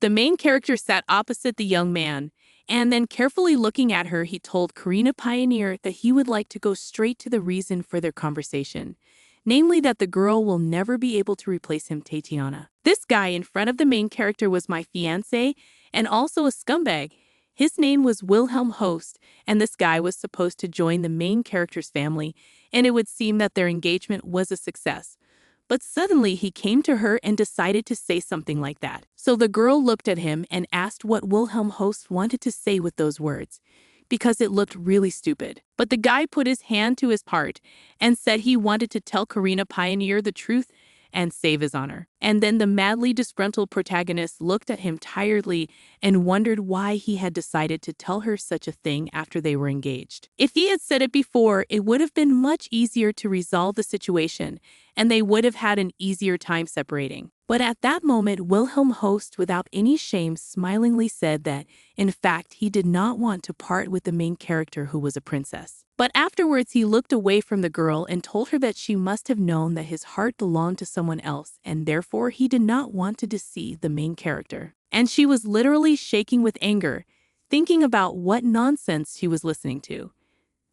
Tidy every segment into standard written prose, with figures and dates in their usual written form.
The main character sat opposite the young man, and then carefully looking at her, he told Karina Pioneer that he would like to go straight to the reason for their conversation, namely that the girl will never be able to replace him, Tatiana. This guy in front of the main character was my fiancé and also a scumbag. His name was Wilhelm Host, and this guy was supposed to join the main character's family, and it would seem that their engagement was a success. But suddenly he came to her and decided to say something like that. So the girl looked at him and asked what Wilhelm Host wanted to say with those words, because it looked really stupid. But the guy put his hand to his heart and said he wanted to tell Karina Pioneer the truth and save his honor. And then the madly disgruntled protagonist looked at him tiredly and wondered why he had decided to tell her such a thing after they were engaged. If he had said it before, it would have been much easier to resolve the situation, and they would have had an easier time separating. But at that moment, Wilhelm Host, without any shame, smilingly said that, in fact, he did not want to part with the main character who was a princess. But afterwards, he looked away from the girl and told her that she must have known that his heart belonged to someone else, and therefore he did not want to deceive the main character. And she was literally shaking with anger, thinking about what nonsense she was listening to.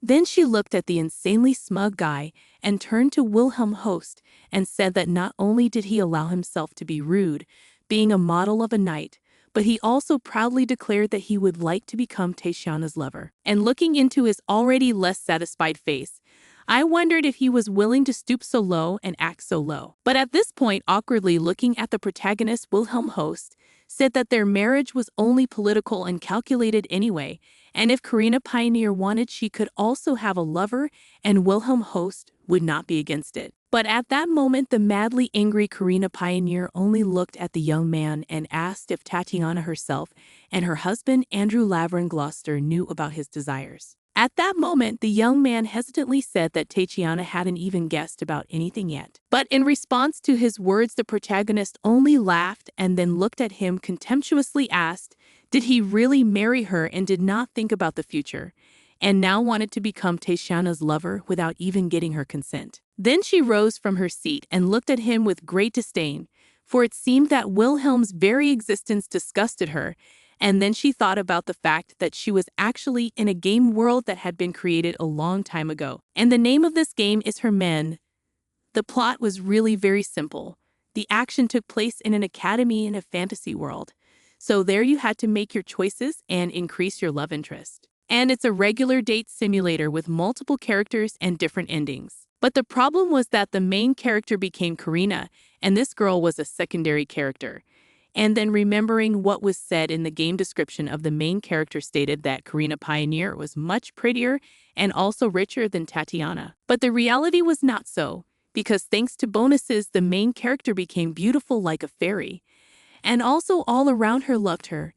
Then she looked at the insanely smug guy and turned to Wilhelm Host and said that not only did he allow himself to be rude, being a model of a knight, but he also proudly declared that he would like to become Tatiana's lover. And looking into his already less satisfied face, I wondered if he was willing to stoop so low and act so low. But at this point, awkwardly looking at the protagonist, Wilhelm Host said that their marriage was only political and calculated anyway, and if Karina Pioneer wanted, she could also have a lover, and Wilhelm Host would not be against it. But at that moment, the madly angry Karina Pioneer only looked at the young man and asked if Tatiana herself and her husband, Andrew Laverne Gloucester, knew about his desires. At that moment, the young man hesitantly said that Tatiana hadn't even guessed about anything yet. But in response to his words, the protagonist only laughed and then looked at him contemptuously, asked, did he really marry her and did not think about the future, and now wanted to become Tatiana's lover without even getting her consent? Then she rose from her seat and looked at him with great disdain, for it seemed that Wilhelm's very existence disgusted her, and then she thought about the fact that she was actually in a game world that had been created a long time ago. And the name of this game is Hermen. The plot was really very simple. The action took place in an academy in a fantasy world. So there you had to make your choices and increase your love interest. And it's a regular date simulator with multiple characters and different endings. But the problem was that the main character became Karina, and this girl was a secondary character. And then remembering what was said in the game description of the main character stated that Karina Pioneer was much prettier and also richer than Tatiana. But the reality was not so, because thanks to bonuses, the main character became beautiful like a fairy. And also all around her loved her.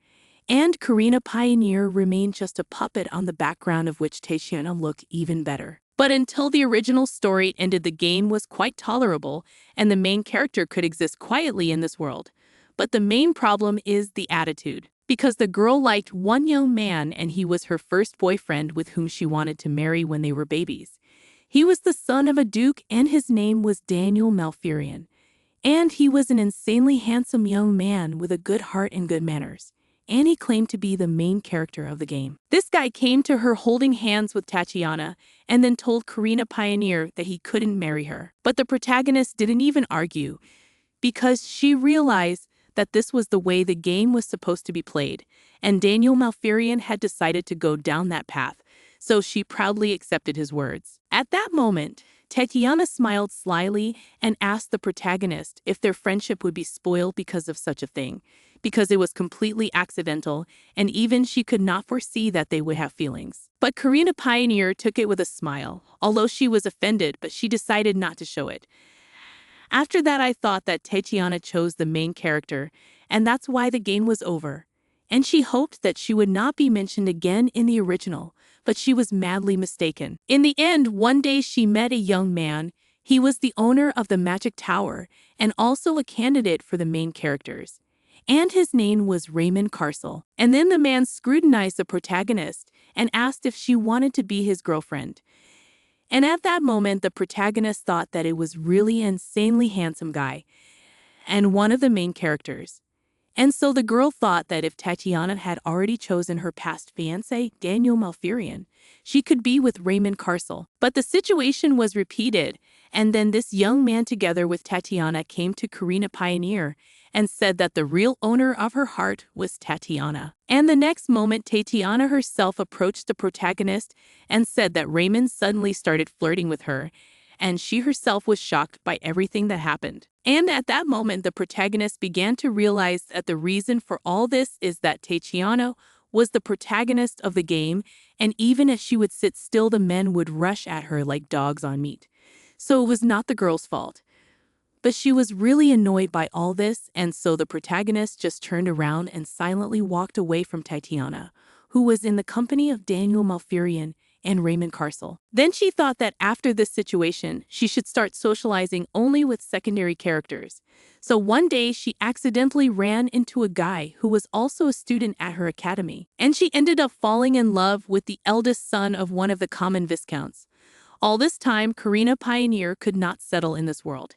And Karina Pioneer remained just a puppet on the background of which Tatiana looked even better. But until the original story ended, the game was quite tolerable, and the main character could exist quietly in this world. But the main problem is the attitude. Because the girl liked one young man and he was her first boyfriend with whom she wanted to marry when they were babies. He was the son of a duke and his name was Daniel Malfurion. And he was an insanely handsome young man with a good heart and good manners. And he claimed to be the main character of the game. This guy came to her holding hands with Tatiana and then told Karina Pioneer that he couldn't marry her. But the protagonist didn't even argue because she realized that this was the way the game was supposed to be played, and Daniel Malfurion had decided to go down that path, so she proudly accepted his words. At that moment, Tatiana smiled slyly and asked the protagonist if their friendship would be spoiled because of such a thing, because it was completely accidental, and even she could not foresee that they would have feelings. But Karina Pioneer took it with a smile, although she was offended, but she decided not to show it. After that, I thought that Tatiana chose the main character, and that's why the game was over. And she hoped that she would not be mentioned again in the original, but she was madly mistaken. In the end, one day she met a young man. He was the owner of the Magic Tower and also a candidate for the main characters. And his name was Raymond Carcel. And then the man scrutinized the protagonist and asked if she wanted to be his girlfriend. And at that moment, the protagonist thought that it was really an insanely handsome guy and one of the main characters. And so the girl thought that if Tatiana had already chosen her past fiancé, Daniel Malfurion, she could be with Raymond Carcel. But the situation was repeated, and then this young man together with Tatiana came to Karina Pioneer and said that the real owner of her heart was Tatiana. And the next moment, Tatiana herself approached the protagonist and said that Raymond suddenly started flirting with her, and she herself was shocked by everything that happened. And at that moment, the protagonist began to realize that the reason for all this is that Tatiana was the protagonist of the game, and even if she would sit still, the men would rush at her like dogs on meat. So it was not the girl's fault. But she was really annoyed by all this, and so the protagonist just turned around and silently walked away from Tatiana, who was in the company of Daniel Malfurion and Raymond Carcel. Then she thought that after this situation, she should start socializing only with secondary characters. So one day, she accidentally ran into a guy who was also a student at her academy, and she ended up falling in love with the eldest son of one of the common viscounts. All this time, Karina Pioneer could not settle in this world.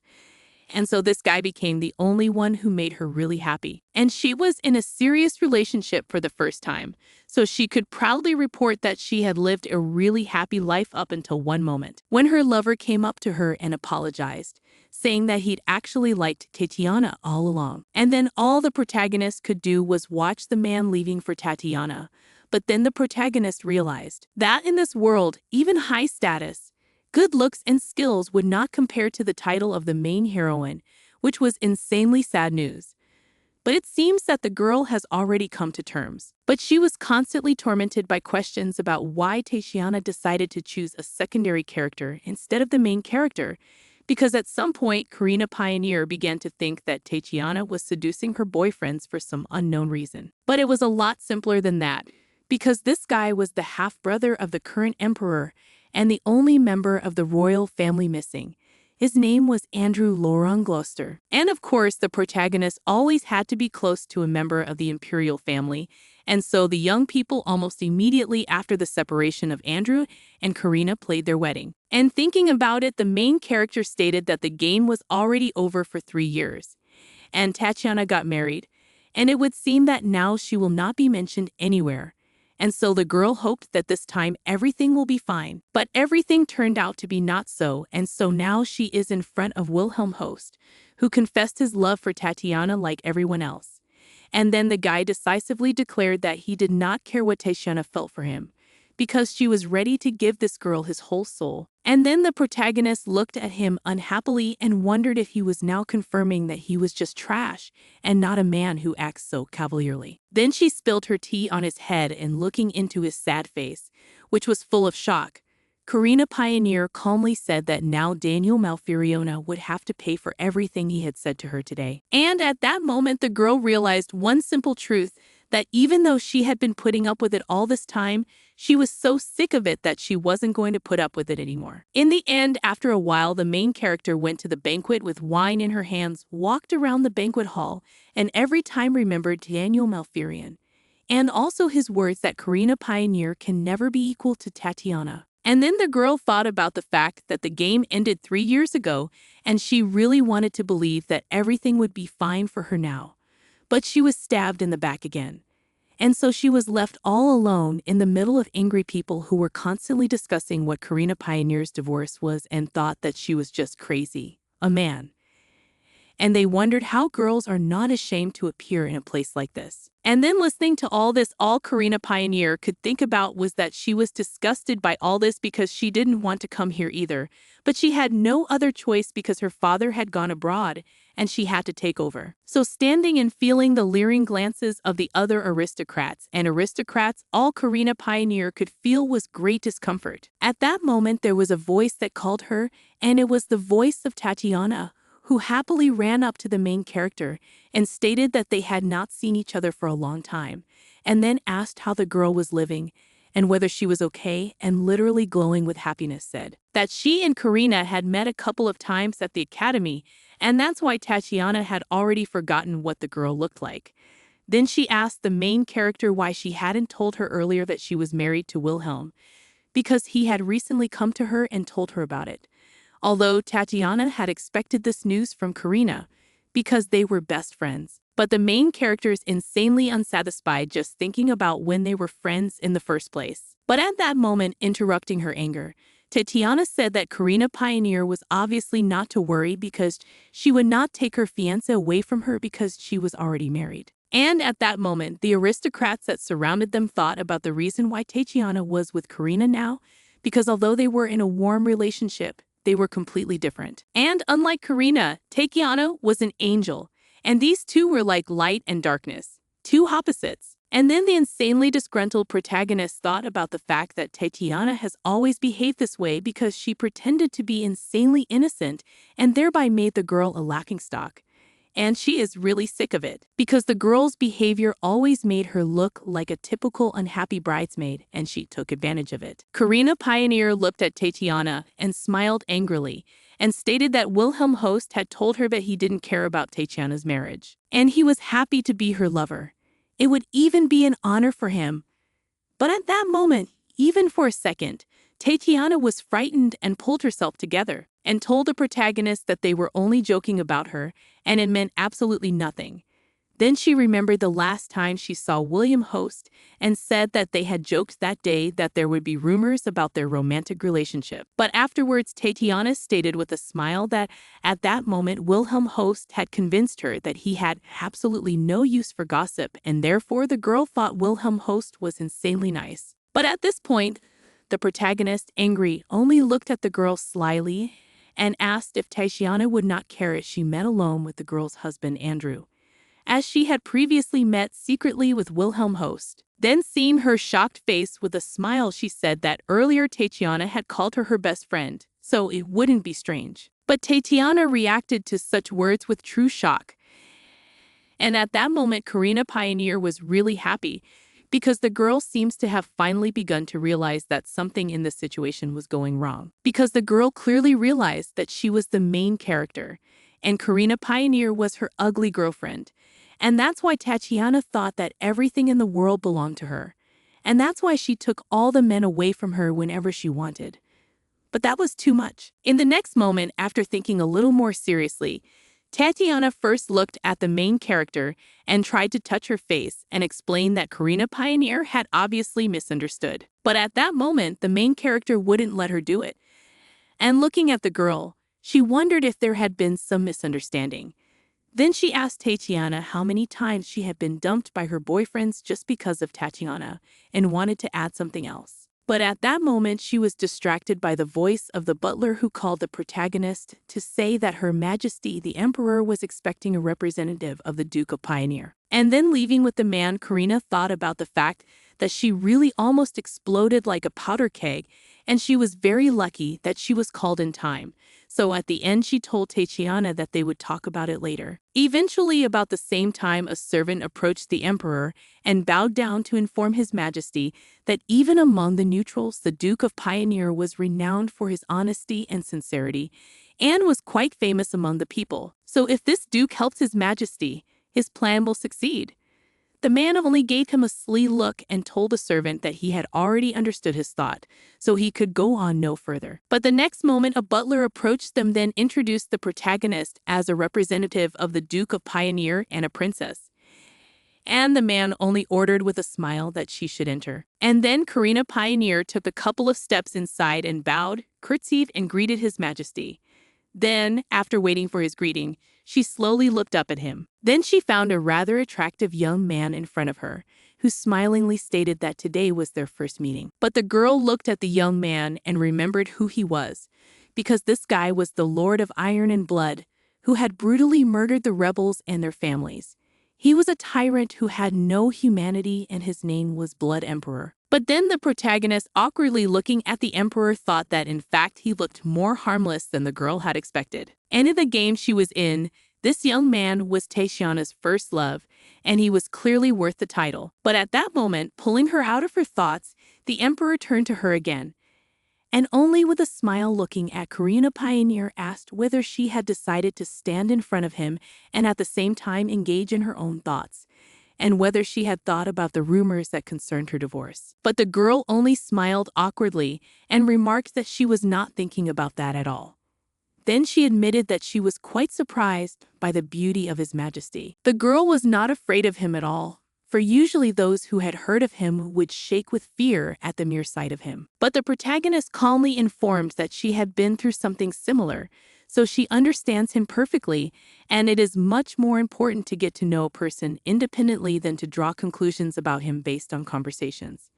And so this guy became the only one who made her really happy. And she was in a serious relationship for the first time. So she could proudly report that she had lived a really happy life up until one moment, when her lover came up to her and apologized, saying that he'd actually liked Tatiana all along. And then all the protagonist could do was watch the man leaving for Tatiana. But then the protagonist realized that in this world, even high status, good looks and skills would not compare to the title of the main heroine, which was insanely sad news. But it seems that the girl has already come to terms. But she was constantly tormented by questions about why Tatiana decided to choose a secondary character instead of the main character, because at some point, Karina Pioneer began to think that Tatiana was seducing her boyfriends for some unknown reason. But it was a lot simpler than that, because this guy was the half-brother of the current emperor and the only member of the royal family missing. His name was Andrew Laurent Gloucester. And of course, the protagonist always had to be close to a member of the imperial family, and so the young people almost immediately after the separation of Andrew and Karina played their wedding. And thinking about it, the main character stated that the game was already over for 3 years, and Tatiana got married, and it would seem that now she will not be mentioned anywhere. And so the girl hoped that this time everything will be fine. But everything turned out to be not so, and so now she is in front of Wilhelm Host, who confessed his love for Tatiana like everyone else. And then the guy decisively declared that he did not care what Tatiana felt for him, because she was ready to give this girl his whole soul. And then the protagonist looked at him unhappily and wondered if he was now confirming that he was just trash and not a man who acts so cavalierly. Then she spilled her tea on his head and looking into his sad face, which was full of shock, Karina Pioneer calmly said that now Daniel Malfurion would have to pay for everything he had said to her today. And at that moment, the girl realized one simple truth, that even though she had been putting up with it all this time, she was so sick of it that she wasn't going to put up with it anymore. In the end, after a while, the main character went to the banquet with wine in her hands, walked around the banquet hall, and every time remembered Daniel Malfurion, and also his words that Karina Pioneer can never be equal to Tatiana. And then the girl thought about the fact that the game ended 3 years ago, and she really wanted to believe that everything would be fine for her now. But she was stabbed in the back again. And so she was left all alone in the middle of angry people who were constantly discussing what Karina Pioneer's divorce was and thought that she was just crazy, a man. And they wondered how girls are not ashamed to appear in a place like this. And then listening to all this, all Karina Pioneer could think about was that she was disgusted by all this because she didn't want to come here either. But she had no other choice because her father had gone abroad and she had to take over. So standing and feeling the leering glances of the other aristocrats, all Karina Pioneer could feel was great discomfort. At that moment, there was a voice that called her, and it was the voice of Tatiana, who happily ran up to the main character and stated that they had not seen each other for a long time, and then asked how the girl was living and whether she was okay, and literally glowing with happiness said that she and Karina had met a couple of times at the academy, and that's why Tatiana had already forgotten what the girl looked like. Then she asked the main character why she hadn't told her earlier that she was married to Wilhelm, because he had recently come to her and told her about it. Although Tatiana had expected this news from Karina, because they were best friends. But the main character is insanely unsatisfied just thinking about when they were friends in the first place. But at that moment, interrupting her anger, Tatiana said that Karina Pioneer was obviously not to worry because she would not take her fiancé away from her because she was already married. And at that moment, the aristocrats that surrounded them thought about the reason why Tatiana was with Karina now, because although they were in a warm relationship, they were completely different. And unlike Karina, Tatiana was an angel, and these two were like light and darkness, two opposites. And then the insanely disgruntled protagonist thought about the fact that Tatiana has always behaved this way because she pretended to be insanely innocent and thereby made the girl a laughingstock. And she is really sick of it, because the girl's behavior always made her look like a typical unhappy bridesmaid, and she took advantage of it. Karina Pioneer looked at Tatiana and smiled angrily, and stated that Wilhelm Host had told her that he didn't care about Tatiana's marriage, and he was happy to be her lover. It would even be an honor for him. But at that moment, even for a second, Tatiana was frightened and pulled herself together and told the protagonist that they were only joking about her and it meant absolutely nothing. Then she remembered the last time she saw William Host and said that they had joked that day that there would be rumors about their romantic relationship. But afterwards, Tatiana stated with a smile that at that moment Wilhelm Host had convinced her that he had absolutely no use for gossip, and therefore the girl thought Wilhelm Host was insanely nice. But at this point, the protagonist, angry, only looked at the girl slyly and asked if Tatiana would not care if she met alone with the girl's husband, Andrew, as she had previously met secretly with Wilhelm Host. Then seeing her shocked face with a smile, she said that earlier Tatiana had called her best friend, so it wouldn't be strange. But Tatiana reacted to such words with true shock. And at that moment, Karina Pioneer was really happy, because the girl seems to have finally begun to realize that something in this situation was going wrong. Because the girl clearly realized that she was the main character, and Karina Pioneer was her ugly girlfriend. And that's why Tatiana thought that everything in the world belonged to her. And that's why she took all the men away from her whenever she wanted. But that was too much. In the next moment, after thinking a little more seriously, Tatiana first looked at the main character and tried to touch her face and explain that Karina Pioneer had obviously misunderstood. But at that moment, the main character wouldn't let her do it. And looking at the girl, she wondered if there had been some misunderstanding. Then she asked Tatiana how many times she had been dumped by her boyfriends just because of Tatiana and wanted to add something else. But at that moment, she was distracted by the voice of the butler who called the protagonist to say that Her Majesty the Emperor was expecting a representative of the Duke of Pioneer. And then leaving with the man, Karina thought about the fact that she really almost exploded like a powder keg, and she was very lucky that she was called in time. So at the end, she told Tatiana that they would talk about it later. Eventually, about the same time, a servant approached the emperor and bowed down to inform His Majesty that even among the neutrals, the Duke of Pioneer was renowned for his honesty and sincerity, and was quite famous among the people. So if this Duke helps His Majesty, his plan will succeed. The man only gave him a sly look and told the servant that he had already understood his thought, so he could go on no further. But the next moment, a butler approached them, then introduced the protagonist as a representative of the Duke of Pioneer and a princess. And the man only ordered with a smile that she should enter. And then Karina Pioneer took a couple of steps inside and bowed, curtsied, and greeted His Majesty. Then, after waiting for his greeting, she slowly looked up at him. Then she found a rather attractive young man in front of her, who smilingly stated that today was their first meeting. But the girl looked at the young man and remembered who he was, because this guy was the Lord of Iron and Blood, who had brutally murdered the rebels and their families. He was a tyrant who had no humanity, and his name was Blood Emperor. But then the protagonist, awkwardly looking at the emperor, thought that in fact he looked more harmless than the girl had expected. And in the game she was in, this young man was Tatiana's first love, and he was clearly worth the title. But at that moment, pulling her out of her thoughts, the emperor turned to her again, and only with a smile looking at Karina Pioneer asked whether she had decided to stand in front of him and at the same time engage in her own thoughts, and whether she had thought about the rumors that concerned her divorce. But the girl only smiled awkwardly and remarked that she was not thinking about that at all. Then she admitted that she was quite surprised by the beauty of His Majesty. The girl was not afraid of him at all, for usually those who had heard of him would shake with fear at the mere sight of him. But the protagonist calmly informed that she had been through something similar, so she understands him perfectly, and it is much more important to get to know a person independently than to draw conclusions about him based on conversations.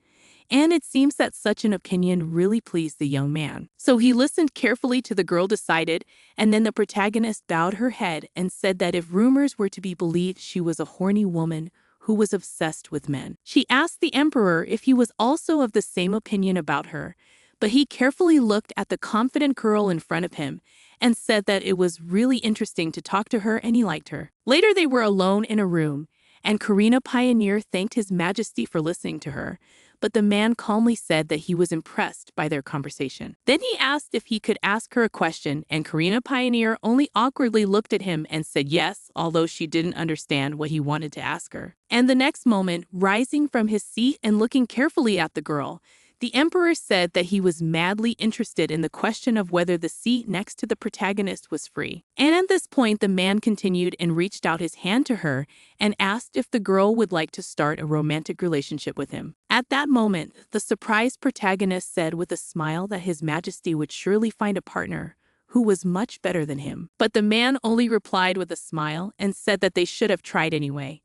And it seems that such an opinion really pleased the young man. So he listened carefully to the girl decided, and then the protagonist bowed her head and said that if rumors were to be believed, she was a horny woman who was obsessed with men. She asked the emperor if he was also of the same opinion about her, but he carefully looked at the confident girl in front of him and said that it was really interesting to talk to her and he liked her. Later they were alone in a room, and Karina Pioneer thanked His Majesty for listening to her, but the man calmly said that he was impressed by their conversation. Then he asked if he could ask her a question, and Karina Pioneer only awkwardly looked at him and said yes, although she didn't understand what he wanted to ask her. And the next moment, rising from his seat and looking carefully at the girl, the emperor said that he was madly interested in the question of whether the seat next to the protagonist was free. And at this point, the man continued and reached out his hand to her and asked if the girl would like to start a romantic relationship with him. At that moment, the surprised protagonist said with a smile that His Majesty would surely find a partner who was much better than him. But the man only replied with a smile and said that they should have tried anyway.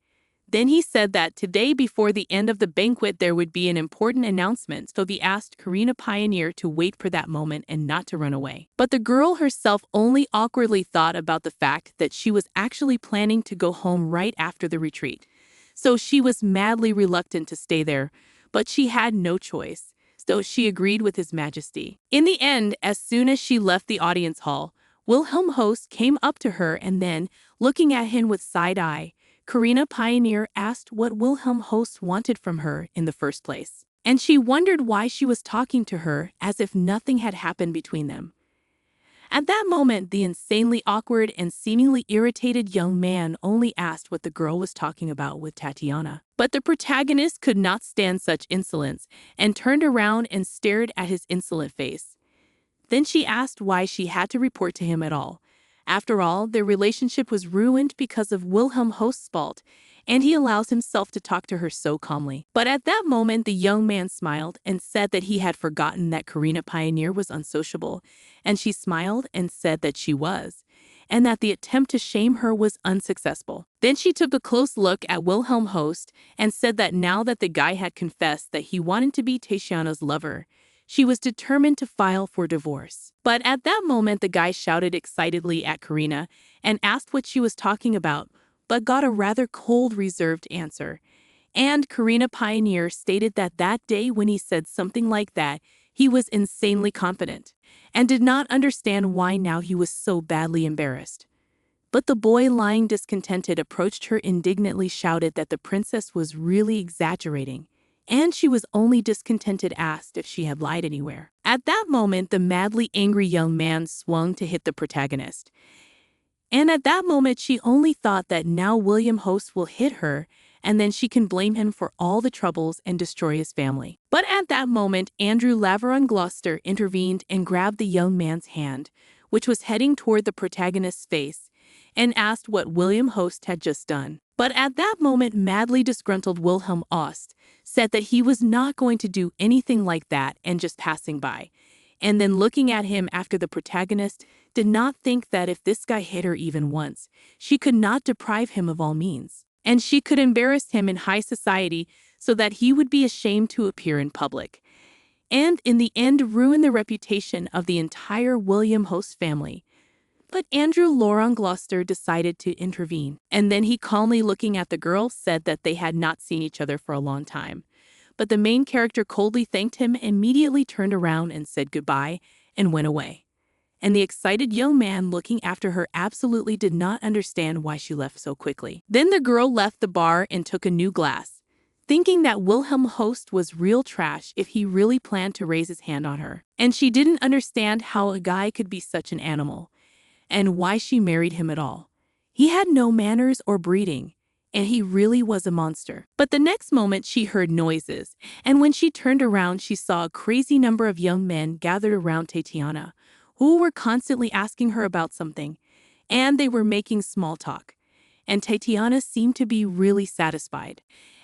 Then he said that today before the end of the banquet there would be an important announcement, so he asked Karina Pioneer to wait for that moment and not to run away. But the girl herself only awkwardly thought about the fact that she was actually planning to go home right after the retreat. So she was madly reluctant to stay there, but she had no choice, so she agreed with His Majesty. In the end, as soon as she left the audience hall, Wilhelm Host came up to her and then, looking at him with side eye, Karina Pioneer asked what Wilhelm Host wanted from her in the first place. And she wondered why she was talking to her as if nothing had happened between them. At that moment, the insanely awkward and seemingly irritated young man only asked what the girl was talking about with Tatiana. But the protagonist could not stand such insolence and turned around and stared at his insolent face. Then she asked why she had to report to him at all. After all, their relationship was ruined because of Wilhelm Host's fault, and he allows himself to talk to her so calmly. But at that moment, the young man smiled and said that he had forgotten that Karina Pioneer was unsociable, and she smiled and said that she was, and that the attempt to shame her was unsuccessful. Then she took a close look at Wilhelm Host and said that now that the guy had confessed that he wanted to be Tatiana's lover, she was determined to file for divorce. But at that moment, the guy shouted excitedly at Karina and asked what she was talking about, but got a rather cold, reserved answer. And Karina Pioneer stated that that day when he said something like that, he was insanely confident and did not understand why now he was so badly embarrassed. But the boy, lying discontented, approached her indignantly, shouted that the princess was really exaggerating, and she was only discontented, asked if she had lied anywhere. At that moment, the madly angry young man swung to hit the protagonist. And at that moment, she only thought that now William Host will hit her, and then she can blame him for all the troubles and destroy his family. But at that moment, Andrew Laveron Gloucester intervened and grabbed the young man's hand, which was heading toward the protagonist's face, and asked what William Host had just done. But at that moment, madly disgruntled Wilhelm Host said that he was not going to do anything like that and just passing by. And then looking at him after the protagonist did not think that if this guy hit her even once, she could not deprive him of all means. And she could embarrass him in high society so that he would be ashamed to appear in public. And in the end, ruin the reputation of the entire William Host family. But Andrew Laveron Gloucester decided to intervene, and then he, calmly looking at the girl, said that they had not seen each other for a long time. But the main character coldly thanked him, immediately turned around and said goodbye and went away. And the excited young man looking after her absolutely did not understand why she left so quickly. Then the girl left the bar and took a new glass, thinking that Wilhelm Host was real trash if he really planned to raise his hand on her. And she didn't understand how a guy could be such an animal, and why she married him at all. He had no manners or breeding, and he really was a monster. But the next moment she heard noises, and when she turned around she saw a crazy number of young men gathered around Tatiana, who were constantly asking her about something, and they were making small talk. And Tatiana seemed to be really satisfied.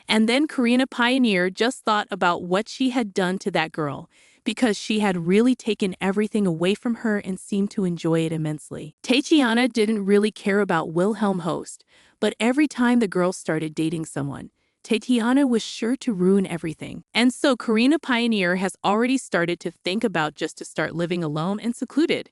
And then Karina Pioneer just thought about what she had done to that girl, because she had really taken everything away from her and seemed to enjoy it immensely. Tatiana didn't really care about Wilhelm Host, but every time the girl started dating someone, Tatiana was sure to ruin everything. And so Karina Pioneer has already started to think about just to start living alone and secluded.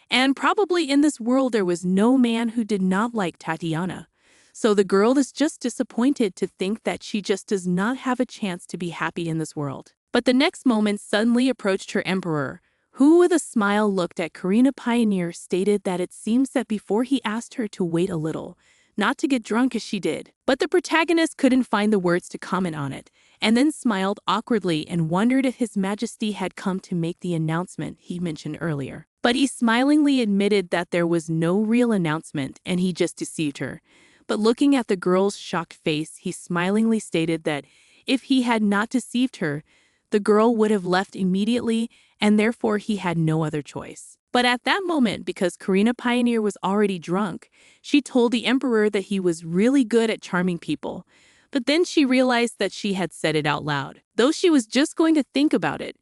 And probably in this world there was no man who did not like Tatiana. So the girl is just disappointed to think that she just does not have a chance to be happy in this world. But the next moment suddenly approached her emperor, who with a smile looked at Karina Pioneer, stated that it seems that before he asked her to wait a little, not to get drunk as she did. But the protagonist couldn't find the words to comment on it, and then smiled awkwardly and wondered if His Majesty had come to make the announcement he mentioned earlier. But he smilingly admitted that there was no real announcement and he just deceived her. But looking at the girl's shocked face, he smilingly stated that if he had not deceived her, the girl would have left immediately, and therefore he had no other choice. But at that moment, because Karina Pioneer was already drunk, she told the emperor that he was really good at charming people. But then she realized that she had said it out loud, though she was just going to think about it.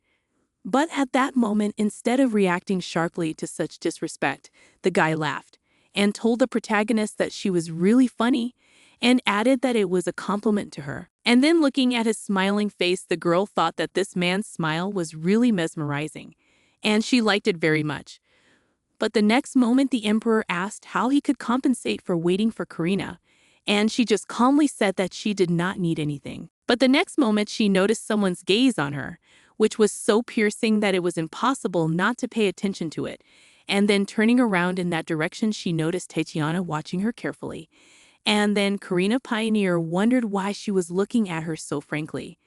But at that moment, instead of reacting sharply to such disrespect, the guy laughed and told the protagonist that she was really funny and added that it was a compliment to her. And then looking at his smiling face, the girl thought that this man's smile was really mesmerizing, and she liked it very much. But the next moment, the emperor asked how he could compensate for waiting for Karina, and she just calmly said that she did not need anything. But the next moment, she noticed someone's gaze on her, which was so piercing that it was impossible not to pay attention to it. And then turning around in that direction, she noticed Tatiana watching her carefully. And then Karina Pioneer wondered why she was looking at her so frankly.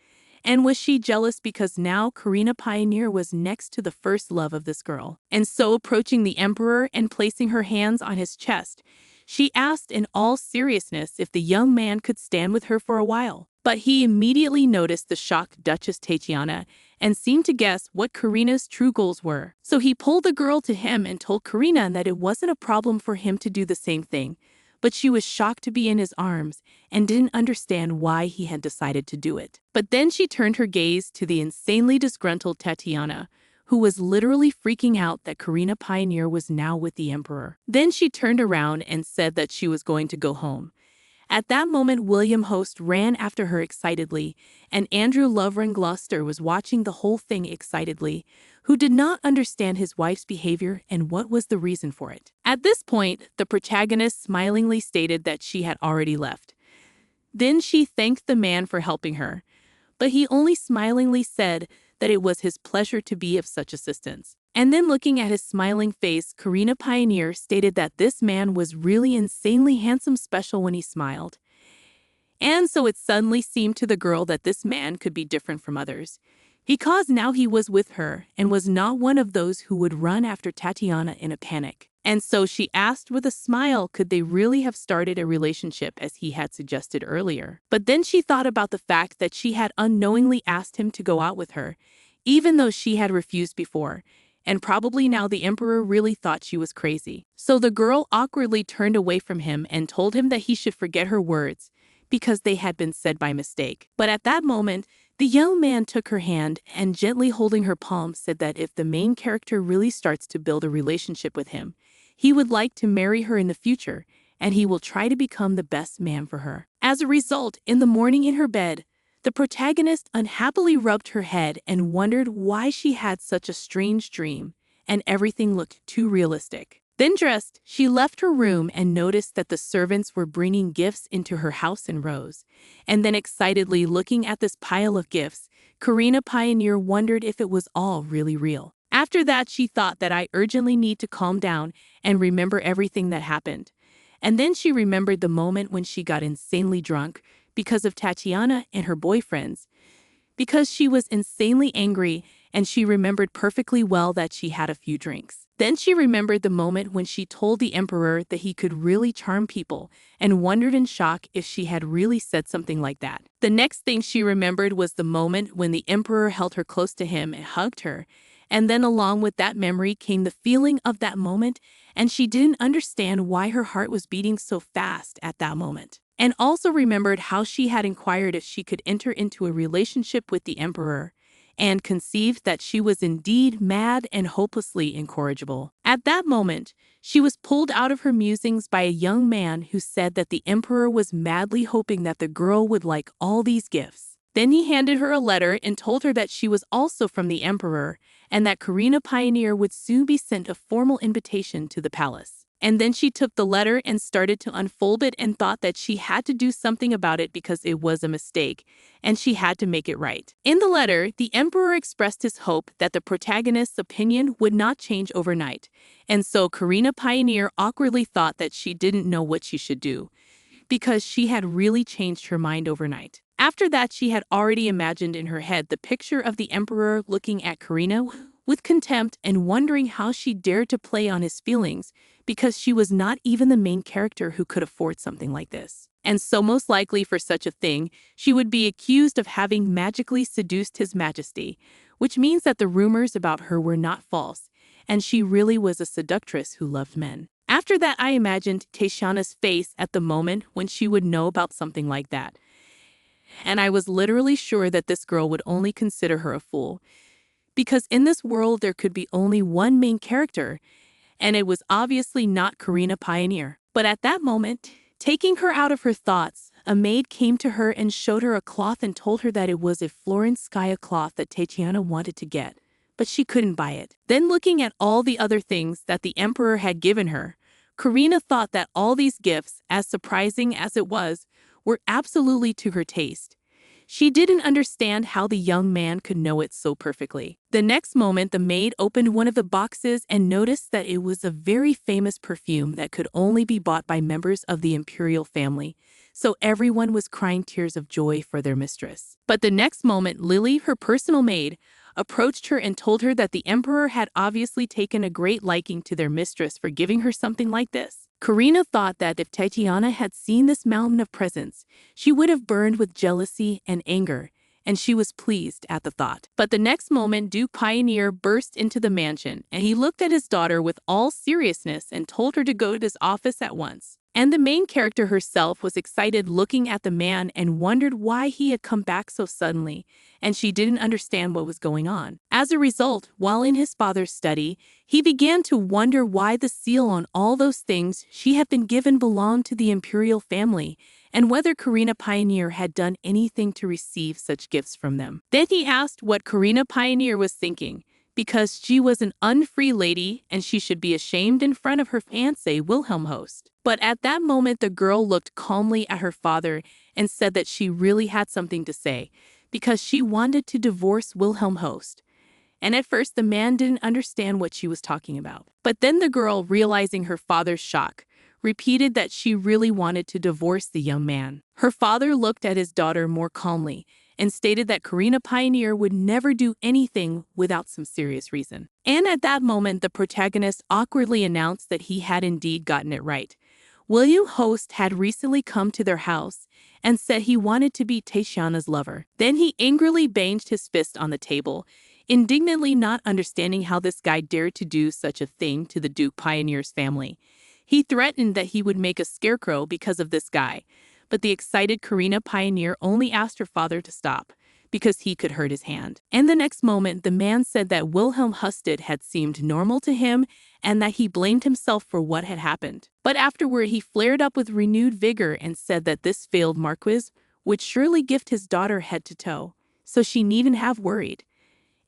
And was she jealous because now Karina Pioneer was next to the first love of this girl? And so approaching the emperor and placing her hands on his chest, she asked in all seriousness if the young man could stand with her for a while. But he immediately noticed the shocked Duchess Tatiana and seemed to guess what Karina's true goals were. So he pulled the girl to him and told Karina that it wasn't a problem for him to do the same thing. But she was shocked to be in his arms and didn't understand why he had decided to do it. But then she turned her gaze to the insanely disgruntled Tatiana, who was literally freaking out that Karina Pioneer was now with the emperor. Then she turned around and said that she was going to go home. At that moment, William Host ran after her excitedly, and Andrew Lovren Gloucester was watching the whole thing excitedly, who did not understand his wife's behavior and what was the reason for it. At this point, the protagonist smilingly stated that she had already left. Then she thanked the man for helping her, but he only smilingly said that it was his pleasure to be of such assistance. And then looking at his smiling face, Karina Pioneer stated that this man was really insanely handsome, special when he smiled. And so it suddenly seemed to the girl that this man could be different from others, because now he was with her and was not one of those who would run after Tatiana in a panic. And so she asked with a smile, could they really have started a relationship as he had suggested earlier? But then she thought about the fact that she had unknowingly asked him to go out with her, even though she had refused before. And probably now the emperor really thought she was crazy. So the girl awkwardly turned away from him and told him that he should forget her words, because they had been said by mistake. But at that moment, the young man took her hand and gently holding her palm said that if the main character really starts to build a relationship with him, he would like to marry her in the future, and he will try to become the best man for her. As a result, in the morning in her bed, the protagonist unhappily rubbed her head and wondered why she had such a strange dream, and everything looked too realistic. Then dressed, she left her room and noticed that the servants were bringing gifts into her house in rows. And then excitedly looking at this pile of gifts, Karina Pioneer wondered if it was all really real. After that, she thought that I urgently need to calm down and remember everything that happened. And then she remembered the moment when she got insanely drunk, because of Tatiana and her boyfriends, because she was insanely angry and she remembered perfectly well that she had a few drinks. Then she remembered the moment when she told the emperor that he could really charm people and wondered in shock if she had really said something like that. The next thing she remembered was the moment when the emperor held her close to him and hugged her, And then along with that memory came the feeling of that moment, and she didn't understand why her heart was beating so fast at that moment. And also remembered how she had inquired if she could enter into a relationship with the emperor, and conceived that she was indeed mad and hopelessly incorrigible. At that moment, she was pulled out of her musings by a young man who said that the emperor was madly hoping that the girl would like all these gifts. Then he handed her a letter and told her that she was also from the emperor, and that Karina Pioneer would soon be sent a formal invitation to the palace. And then she took the letter and started to unfold it and thought that she had to do something about it because it was a mistake, and she had to make it right. In the letter, the emperor expressed his hope that the protagonist's opinion would not change overnight, and so Karina Pioneer awkwardly thought that she didn't know what she should do, because she had really changed her mind overnight. After that, she had already imagined in her head the picture of the emperor looking at Karina with contempt and wondering how she dared to play on his feelings, because she was not even the main character who could afford something like this. And so most likely for such a thing, she would be accused of having magically seduced his majesty, which means that the rumors about her were not false, and she really was a seductress who loved men. After that, I imagined Tatiana's face at the moment when she would know about something like that. And I was literally sure that this girl would only consider her a fool, because in this world there could be only one main character, and it was obviously not Karina Pioneer. But at that moment, taking her out of her thoughts, a maid came to her and showed her a cloth and told her that it was a Florenskaya cloth that Tatiana wanted to get, but she couldn't buy it. Then looking at all the other things that the emperor had given her, Karina thought that all these gifts, as surprising as it was, were absolutely to her taste. She didn't understand how the young man could know it so perfectly. The next moment, the maid opened one of the boxes and noticed that it was a very famous perfume that could only be bought by members of the imperial family, so everyone was crying tears of joy for their mistress. But the next moment, Lily, her personal maid, approached her and told her that the emperor had obviously taken a great liking to their mistress for giving her something like this. Karina thought that if Tatiana had seen this mountain of presents, she would have burned with jealousy and anger, and she was pleased at the thought. But the next moment, Duke Pioneer burst into the mansion, and he looked at his daughter with all seriousness and told her to go to his office at once. And the main character herself was excited looking at the man and wondered why he had come back so suddenly, and she didn't understand what was going on. As a result, while in his father's study, he began to wonder why the seal on all those things she had been given belonged to the imperial family, and whether Karina Pioneer had done anything to receive such gifts from them. Then he asked what Karina Pioneer was thinking, because she was an unfree lady and she should be ashamed in front of her fiancé Wilhelm Host. But at that moment, the girl looked calmly at her father and said that she really had something to say, because she wanted to divorce Wilhelm Host. And at first, the man didn't understand what she was talking about. But then the girl, realizing her father's shock, repeated that she really wanted to divorce the young man. Her father looked at his daughter more calmly and stated that Karina Pioneer would never do anything without some serious reason. And at that moment, the protagonist awkwardly announced that he had indeed gotten it right. William Host had recently come to their house and said he wanted to be Tatiana's lover. Then he angrily banged his fist on the table, indignantly not understanding how this guy dared to do such a thing to the Duke Pioneer's family. He threatened that he would make a scarecrow because of this guy, but the excited Karina Pioneer only asked her father to stop, because he could hurt his hand. And the next moment, the man said that Wilhelm Husted had seemed normal to him and that he blamed himself for what had happened. But afterward, he flared up with renewed vigor and said that this failed marquis would surely gift his daughter head to toe, so she needn't have worried.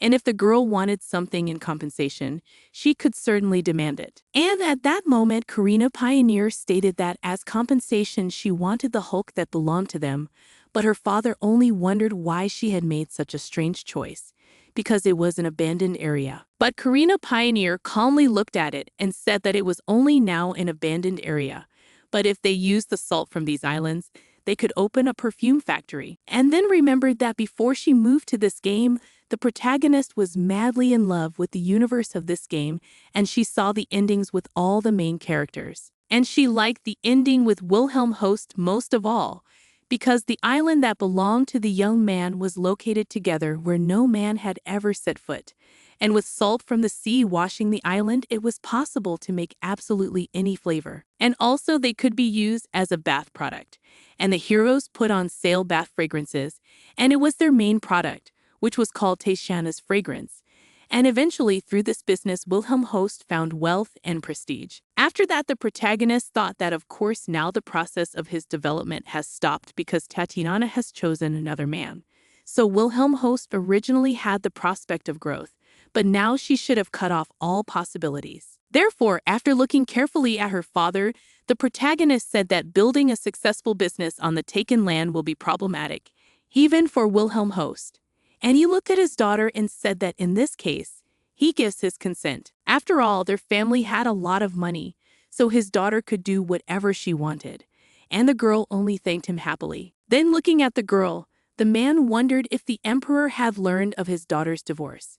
And if the girl wanted something in compensation, she could certainly demand it. And at that moment, Karina Pioneer stated that as compensation, she wanted the Hulk that belonged to them, but her father only wondered why she had made such a strange choice, because it was an abandoned area. But Karina Pioneer calmly looked at it and said that it was only now an abandoned area, but if they used the salt from these islands, they could open a perfume factory. And then remembered that before she moved to this game, the protagonist was madly in love with the universe of this game, and she saw the endings with all the main characters. And she liked the ending with Wilhelm Host most of all, because the island that belonged to the young man was located together where no man had ever set foot, And with salt from the sea washing the island, it was possible to make absolutely any flavor. And also, they could be used as a bath product. And the heroes put on sale bath fragrances, and it was their main product, which was called Taishana's fragrance. And eventually, through this business, Wilhelm Host found wealth and prestige. After that, the protagonist thought that, of course, now the process of his development has stopped because Tatiana has chosen another man. So Wilhelm Host originally had the prospect of growth, but now she should have cut off all possibilities. Therefore, after looking carefully at her father, the protagonist said that building a successful business on the taken land will be problematic, even for Wilhelm Host. And he looked at his daughter and said that in this case, he gives his consent. After all, their family had a lot of money, so his daughter could do whatever she wanted. And the girl only thanked him happily. Then looking at the girl, the man wondered if the emperor had learned of his daughter's divorce,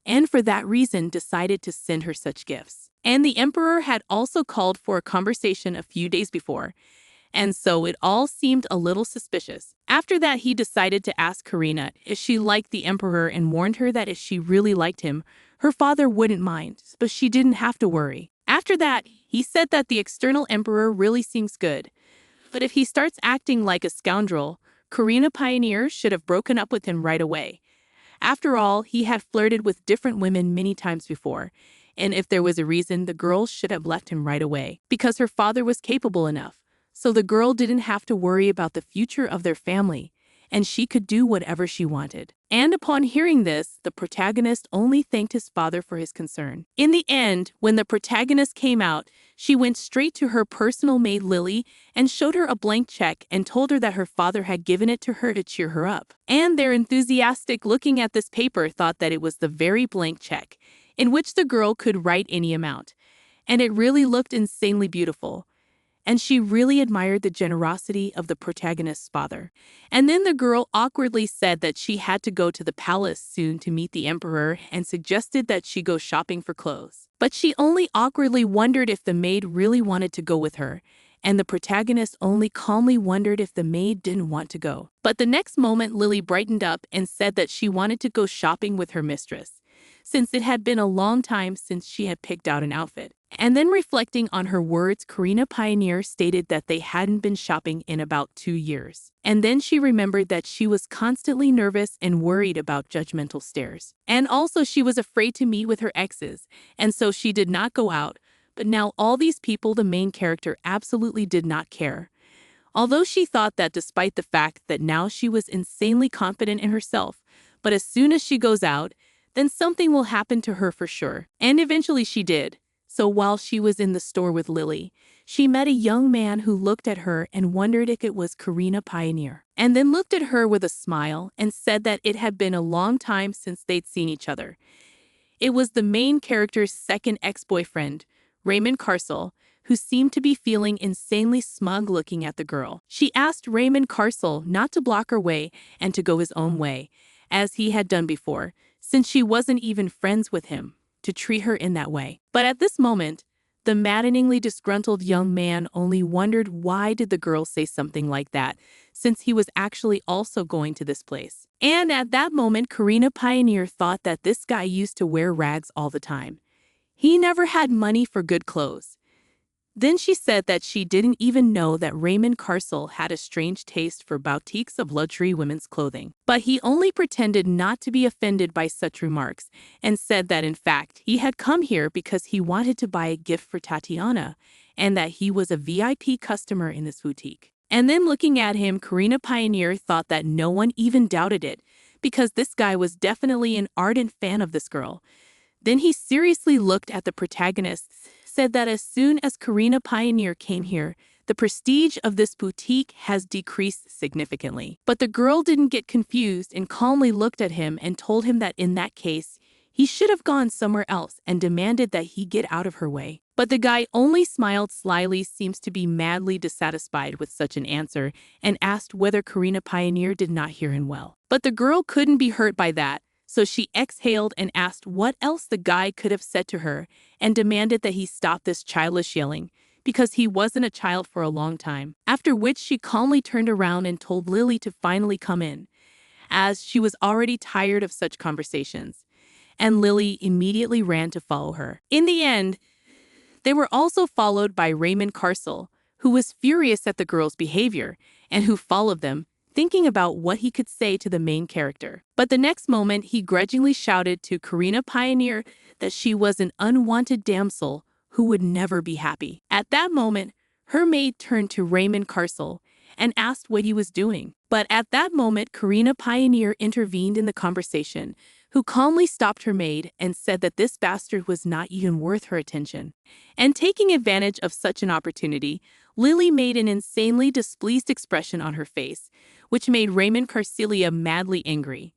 and for that reason decided to send her such gifts. And the emperor had also called for a conversation a few days before, and so it all seemed a little suspicious. After that, he decided to ask Karina if she liked the emperor and warned her that if she really liked him, her father wouldn't mind, but she didn't have to worry. After that, he said that the external emperor really seems good, but if he starts acting like a scoundrel, Karina Pioneer should have broken up with him right away. After all, he had flirted with different women many times before, and if there was a reason, the girl should have left him right away, because her father was capable enough. So the girl didn't have to worry about the future of their family, and she could do whatever she wanted. And upon hearing this, the protagonist only thanked his father for his concern. In the end, when the protagonist came out, she went straight to her personal maid Lily and showed her a blank check and told her that her father had given it to her to cheer her up. And their enthusiastic looking at this paper thought that it was the very blank check, in which the girl could write any amount. And it really looked insanely beautiful. And she really admired the generosity of the protagonist's father. And then the girl awkwardly said that she had to go to the palace soon to meet the emperor and suggested that she go shopping for clothes. But she only awkwardly wondered if the maid really wanted to go with her, and the protagonist only calmly wondered if the maid didn't want to go. But the next moment, Lily brightened up and said that she wanted to go shopping with her mistress, since it had been a long time since she had picked out an outfit. And then reflecting on her words, Karina Pioneer stated that they hadn't been shopping in about 2 years. And then she remembered that she was constantly nervous and worried about judgmental stares. And also she was afraid to meet with her exes, and so she did not go out. But now all these people, the main character, absolutely did not care. Although she thought that despite the fact that now she was insanely confident in herself, but as soon as she goes out, then something will happen to her for sure. And eventually she did. So while she was in the store with Lily, she met a young man who looked at her and wondered if it was Karina Pioneer, and then looked at her with a smile and said that it had been a long time since they'd seen each other. It was the main character's second ex-boyfriend, Raymond Carcel, who seemed to be feeling insanely smug looking at the girl. She asked Raymond Carcel not to block her way and to go his own way, as he had done before, since she wasn't even friends with him, to treat her in that way. But at this moment, the maddeningly disgruntled young man only wondered why did the girl say something like that, since he was actually also going to this place. And at that moment, Karina Pioneer thought that this guy used to wear rags all the time. He never had money for good clothes. Then she said that she didn't even know that Raymond Carcel had a strange taste for boutiques of luxury women's clothing. But he only pretended not to be offended by such remarks and said that in fact he had come here because he wanted to buy a gift for Tatiana and that he was a VIP customer in this boutique. And then looking at him, Karina Pioneer thought that no one even doubted it because this guy was definitely an ardent fan of this girl. Then he seriously looked at the protagonist, said that as soon as Karina Pioneer came here, the prestige of this boutique has decreased significantly. But the girl didn't get confused and calmly looked at him and told him that in that case, he should have gone somewhere else and demanded that he get out of her way. But the guy only smiled slyly, seems to be madly dissatisfied with such an answer, and asked whether Karina Pioneer did not hear him well. But the girl couldn't be hurt by that. So she exhaled and asked what else the guy could have said to her and demanded that he stop this childish yelling because he wasn't a child for a long time. After which she calmly turned around and told Lily to finally come in, as she was already tired of such conversations. and Lily immediately ran to follow her. In the end, they were also followed by Raymond Carcel, who was furious at the girl's behavior and who followed them, thinking about what he could say to the main character. But the next moment, he grudgingly shouted to Karina Pioneer that she was an unwanted damsel who would never be happy. At that moment, her maid turned to Raymond Carcel and asked what he was doing. But at that moment, Karina Pioneer intervened in the conversation, who calmly stopped her maid and said that this bastard was not even worth her attention. And taking advantage of such an opportunity, Lily made an insanely displeased expression on her face, which made Raymond Carcelia madly angry.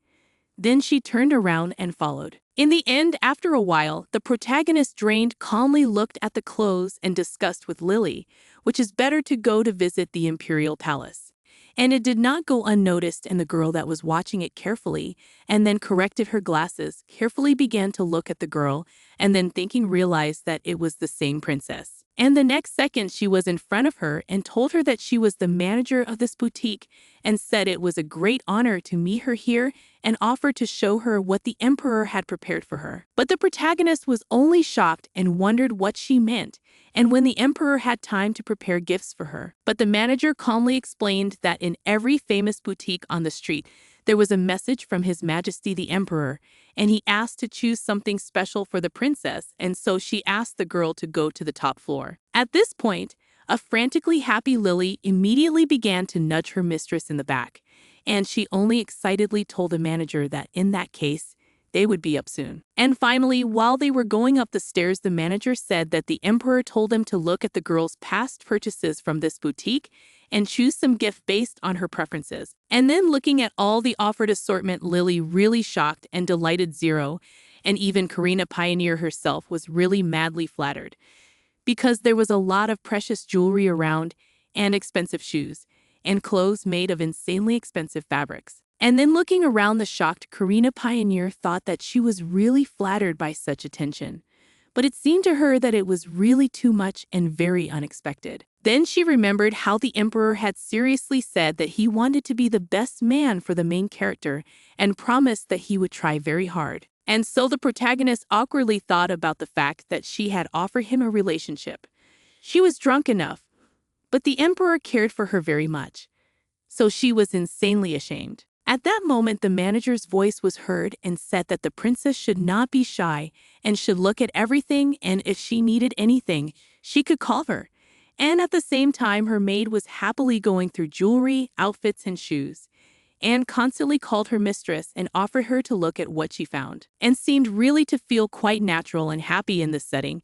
Then she turned around and followed. In the end, after a while, the protagonist drained calmly looked at the clothes and discussed with Lily, which is better to go to visit the imperial palace. And it did not go unnoticed, and the girl that was watching it carefully and then corrected her glasses carefully began to look at the girl and then thinking realized that it was the same princess. And the next second she was in front of her and told her that she was the manager of this boutique and said it was a great honor to meet her here and offered to show her what the emperor had prepared for her. But the protagonist was only shocked and wondered what she meant, and when the emperor had time to prepare gifts for her. But the manager calmly explained that in every famous boutique on the street, there was a message from His Majesty the Emperor, and he asked to choose something special for the princess, and so she asked the girl to go to the top floor. At this point, a frantically happy Lily immediately began to nudge her mistress in the back, and she only excitedly told the manager that in that case, they would be up soon. And finally, while they were going up the stairs, the manager said that the emperor told them to look at the girl's past purchases from this boutique and choose some gift based on her preferences. And then looking at all the offered assortment, Lily really shocked and delighted zero, and even Karina Pioneer herself was really madly flattered, because there was a lot of precious jewelry around and expensive shoes and clothes made of insanely expensive fabrics. And then looking around, the shocked Karina Pioneer thought that she was really flattered by such attention. But it seemed to her that it was really too much and very unexpected. Then she remembered how the emperor had seriously said that he wanted to be the best man for the main character and promised that he would try very hard. And so the protagonist awkwardly thought about the fact that she had offered him a relationship. She was drunk enough, but the emperor cared for her very much. So she was insanely ashamed. At that moment, the manager's voice was heard and said that the princess should not be shy and should look at everything, and if she needed anything, she could call her. And at the same time, her maid was happily going through jewelry, outfits, and shoes. Anne constantly called her mistress and offered her to look at what she found, and seemed really to feel quite natural and happy in this setting.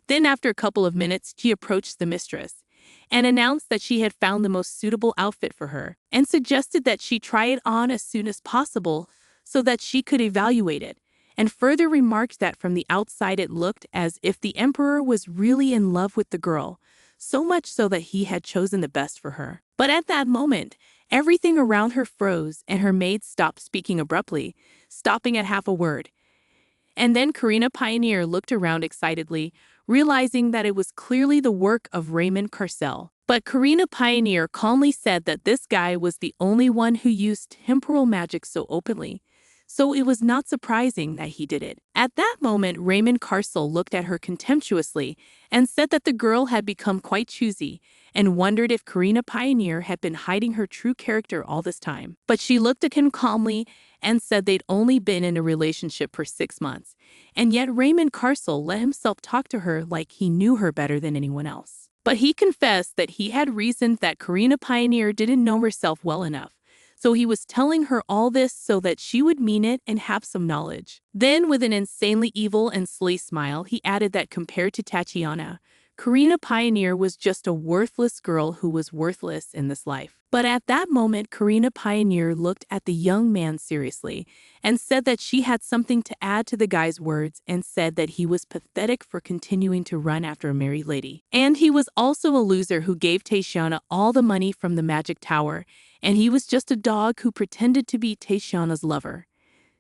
Then after a couple of minutes, she approached the mistress and announced that she had found the most suitable outfit for her, and suggested that she try it on as soon as possible so that she could evaluate it, and further remarked that from the outside it looked as if the emperor was really in love with the girl, so much so that he had chosen the best for her. But at that moment, everything around her froze and her maid stopped speaking abruptly, stopping at half a word. And then Karina Pioneer looked around excitedly, realizing that it was clearly the work of Raymond Carcel. But Karina Pioneer calmly said that this guy was the only one who used temporal magic so openly, so it was not surprising that he did it. At that moment, Raymond Carcel looked at her contemptuously and said that the girl had become quite choosy and wondered if Karina Pioneer had been hiding her true character all this time. But she looked at him calmly and said they'd only been in a relationship for 6 months, and yet Raymond Carcel let himself talk to her like he knew her better than anyone else. But he confessed that he had reasoned that Karina Pioneer didn't know herself well enough, so he was telling her all this so that she would mean it and have some knowledge. Then, with an insanely evil and sly smile, he added that compared to Tatiana, Karina Pioneer was just a worthless girl who was worthless in this life. But at that moment, Karina Pioneer looked at the young man seriously and said that she had something to add to the guy's words, and said that he was pathetic for continuing to run after a married lady. And he was also a loser who gave Tatiana all the money from the magic tower, and he was just a dog who pretended to be Tatiana's lover.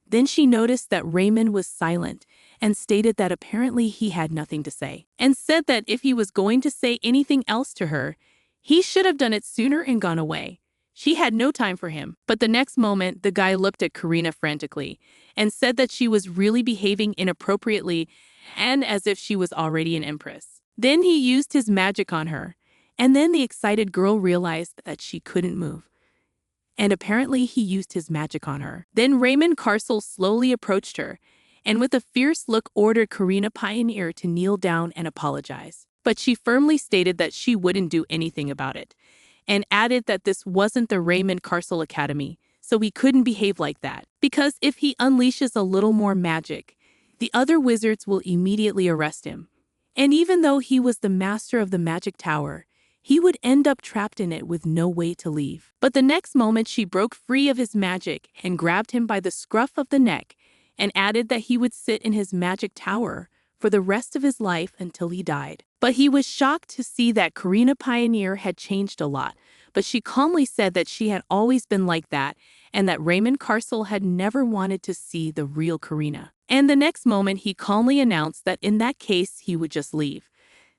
Then she noticed that Raymond was silent and stated that apparently he had nothing to say, and said that if he was going to say anything else to her, he should have done it sooner and gone away. She had no time for him. But the next moment, the guy looked at Karina frantically and said that she was really behaving inappropriately and as if she was already an empress. Then he used his magic on her, and then the excited girl realized that she couldn't move. And apparently he used his magic on her. Then Raymond Carcel slowly approached her, and with a fierce look ordered Karina Pioneer to kneel down and apologize. But she firmly stated that she wouldn't do anything about it, and added that this wasn't the Raymond Carcel Academy, so he couldn't behave like that. Because if he unleashes a little more magic, the other wizards will immediately arrest him. And even though he was the master of the magic tower, he would end up trapped in it with no way to leave. But the next moment she broke free of his magic and grabbed him by the scruff of the neck and added that he would sit in his magic tower for the rest of his life until he died. But he was shocked to see that Karina Pioneer had changed a lot, but she calmly said that she had always been like that and that Raymond Carcel had never wanted to see the real Karina. And the next moment he calmly announced that in that case he would just leave.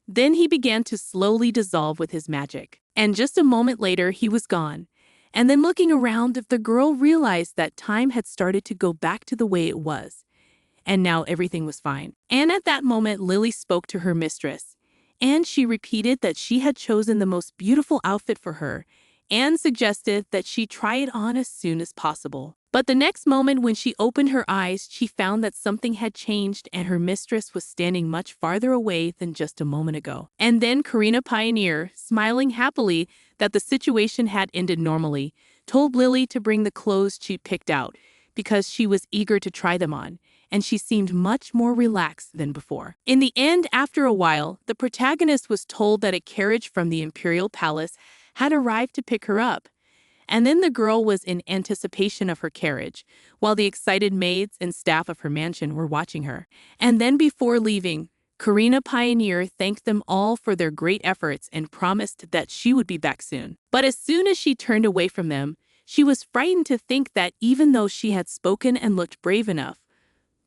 Then he began to slowly dissolve with his magic. And just a moment later, he was gone. And then looking around, the girl realized that time had started to go back to the way it was. And now everything was fine. And at that moment, Lily spoke to her mistress. And she repeated that she had chosen the most beautiful outfit for her and suggested that she try it on as soon as possible. But the next moment when she opened her eyes, she found that something had changed and her mistress was standing much farther away than just a moment ago. And then Karina Pioneer, smiling happily that the situation had ended normally, told Lily to bring the clothes she picked out because she was eager to try them on, and she seemed much more relaxed than before. In the end, after a while, the protagonist was told that a carriage from the Imperial Palace had arrived to pick her up. And then the girl was in anticipation of her carriage, while the excited maids and staff of her mansion were watching her. And then before leaving, Karina Pioneer thanked them all for their great efforts and promised that she would be back soon. But as soon as she turned away from them, she was frightened to think that even though she had spoken and looked brave enough,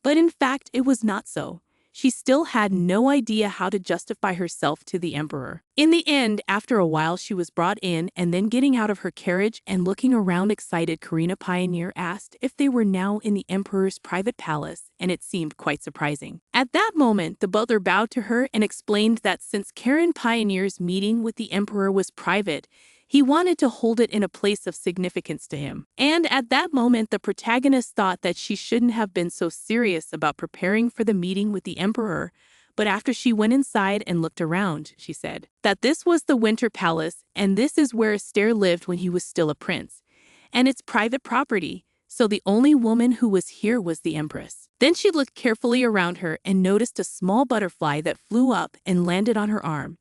but in fact it was not so. She still had no idea how to justify herself to the emperor. In the end, after a while she was brought in, and then getting out of her carriage and looking around excited, Karina Pioneer asked if they were now in the emperor's private palace, and it seemed quite surprising. At that moment, the butler bowed to her and explained that since Karen Pioneer's meeting with the emperor was private, he wanted to hold it in a place of significance to him. And at that moment, the protagonist thought that she shouldn't have been so serious about preparing for the meeting with the emperor, but after she went inside and looked around, she said that this was the Winter Palace, and this is where Astaire lived when he was still a prince, and it's private property, so the only woman who was here was the empress. Then she looked carefully around her and noticed a small butterfly that flew up and landed on her arm.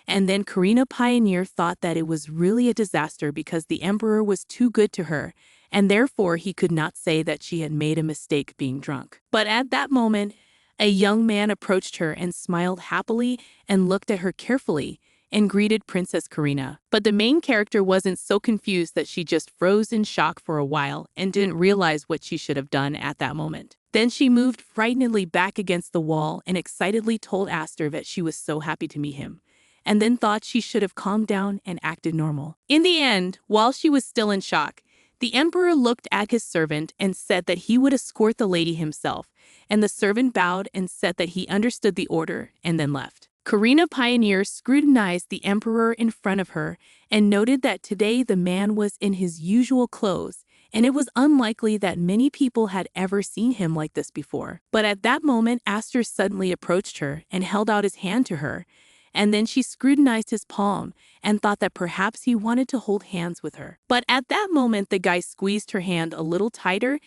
And then Karina Pioneer thought that it was really a disaster because the emperor was too good to her, and therefore he could not say that she had made a mistake being drunk. But at that moment, a young man approached her and smiled happily and looked at her carefully and greeted Princess Karina. But the main character wasn't so confused that she just froze in shock for a while and didn't realize what she should have done at that moment. Then she moved frightenedly back against the wall and excitedly told Astaire that she was so happy to meet him, and then thought she should have calmed down and acted normal. In the end, while she was still in shock, the emperor looked at his servant and said that he would escort the lady himself, and the servant bowed and said that he understood the order and then left. Karina Pioneer scrutinized the emperor in front of her and noted that today the man was in his usual clothes, and it was unlikely that many people had ever seen him like this before. But at that moment, Astaire suddenly approached her and held out his hand to her, and then she scrutinized his palm and thought that perhaps he wanted to hold hands with her. But at that moment, the guy squeezed her hand a little tighter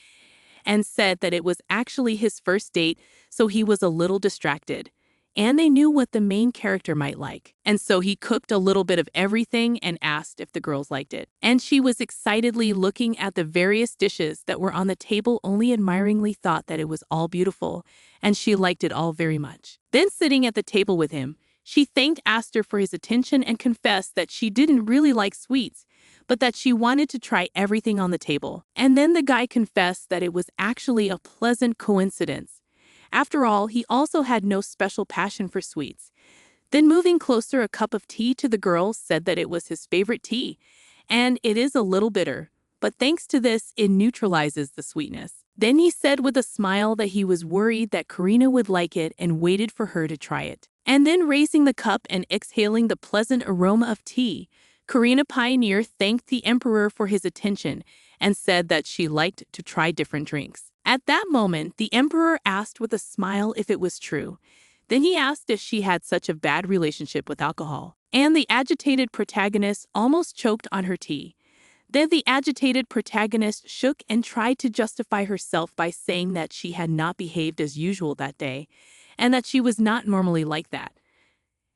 and said that it was actually his first date, so he was a little distracted. And they knew what the main character might like. And so he cooked a little bit of everything and asked if the girls liked it. And she was excitedly looking at the various dishes that were on the table, only admiringly thought that it was all beautiful, and she liked it all very much. Then sitting at the table with him, she thanked Astaire for his attention and confessed that she didn't really like sweets, but that she wanted to try everything on the table. And then the guy confessed that it was actually a pleasant coincidence. After all, he also had no special passion for sweets. Then moving closer, a cup of tea to the girl, said that it was his favorite tea, and it is a little bitter, but thanks to this, it neutralizes the sweetness. Then he said with a smile that he was worried that Karina would like it and waited for her to try it. And then raising the cup and exhaling the pleasant aroma of tea, Karina Pioneer thanked the emperor for his attention and said that she liked to try different drinks. At that moment, the emperor asked with a smile if it was true. Then he asked if she had such a bad relationship with alcohol. And the agitated protagonist almost choked on her tea. Then the agitated protagonist shook and tried to justify herself by saying that she had not behaved as usual that day, and that she was not normally like that.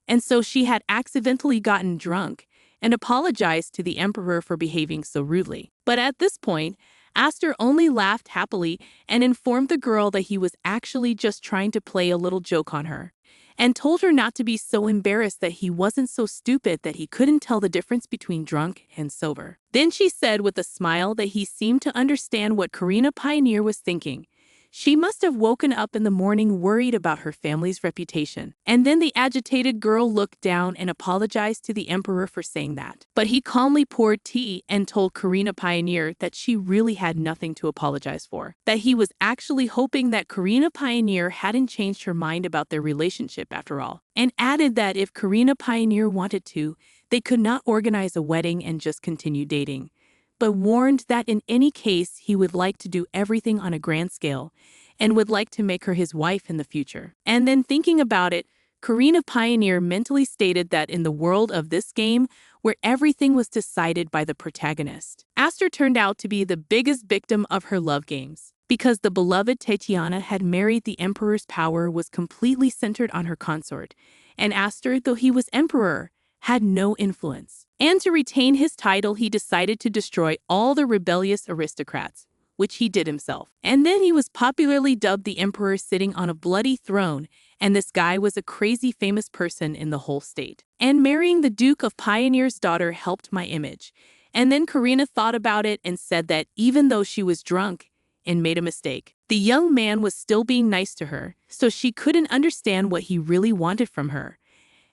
And so she had accidentally gotten drunk and apologized to the emperor for behaving so rudely. But at this point, Aster only laughed happily and informed the girl that he was actually just trying to play a little joke on her, and told her not to be so embarrassed that he wasn't so stupid that he couldn't tell the difference between drunk and sober. Then she said with a smile that he seemed to understand what Karina Pioneer was thinking. She must have woken up in the morning worried about her family's reputation. And then the agitated girl looked down and apologized to the emperor for saying that. But he calmly poured tea and told Karina Pioneer that she really had nothing to apologize for. That he was actually hoping that Karina Pioneer hadn't changed her mind about their relationship after all. And added that if Karina Pioneer wanted to, they could not organize a wedding and just continue dating, but warned that in any case he would like to do everything on a grand scale and would like to make her his wife in the future. And then thinking about it, Karina Pioneer mentally stated that in the world of this game, where everything was decided by the protagonist, Aster turned out to be the biggest victim of her love games. Because the beloved Tatiana had married the emperor's power was completely centered on her consort, and Aster, though he was emperor, had no influence. And to retain his title, he decided to destroy all the rebellious aristocrats, which he did himself. And then he was popularly dubbed the emperor sitting on a bloody throne, and this guy was a crazy famous person in the whole state. And marrying the Duke of Pioneer's daughter helped my image. And then Karina thought about it and said that even though she was drunk and made a mistake, the young man was still being nice to her, so she couldn't understand what he really wanted from her.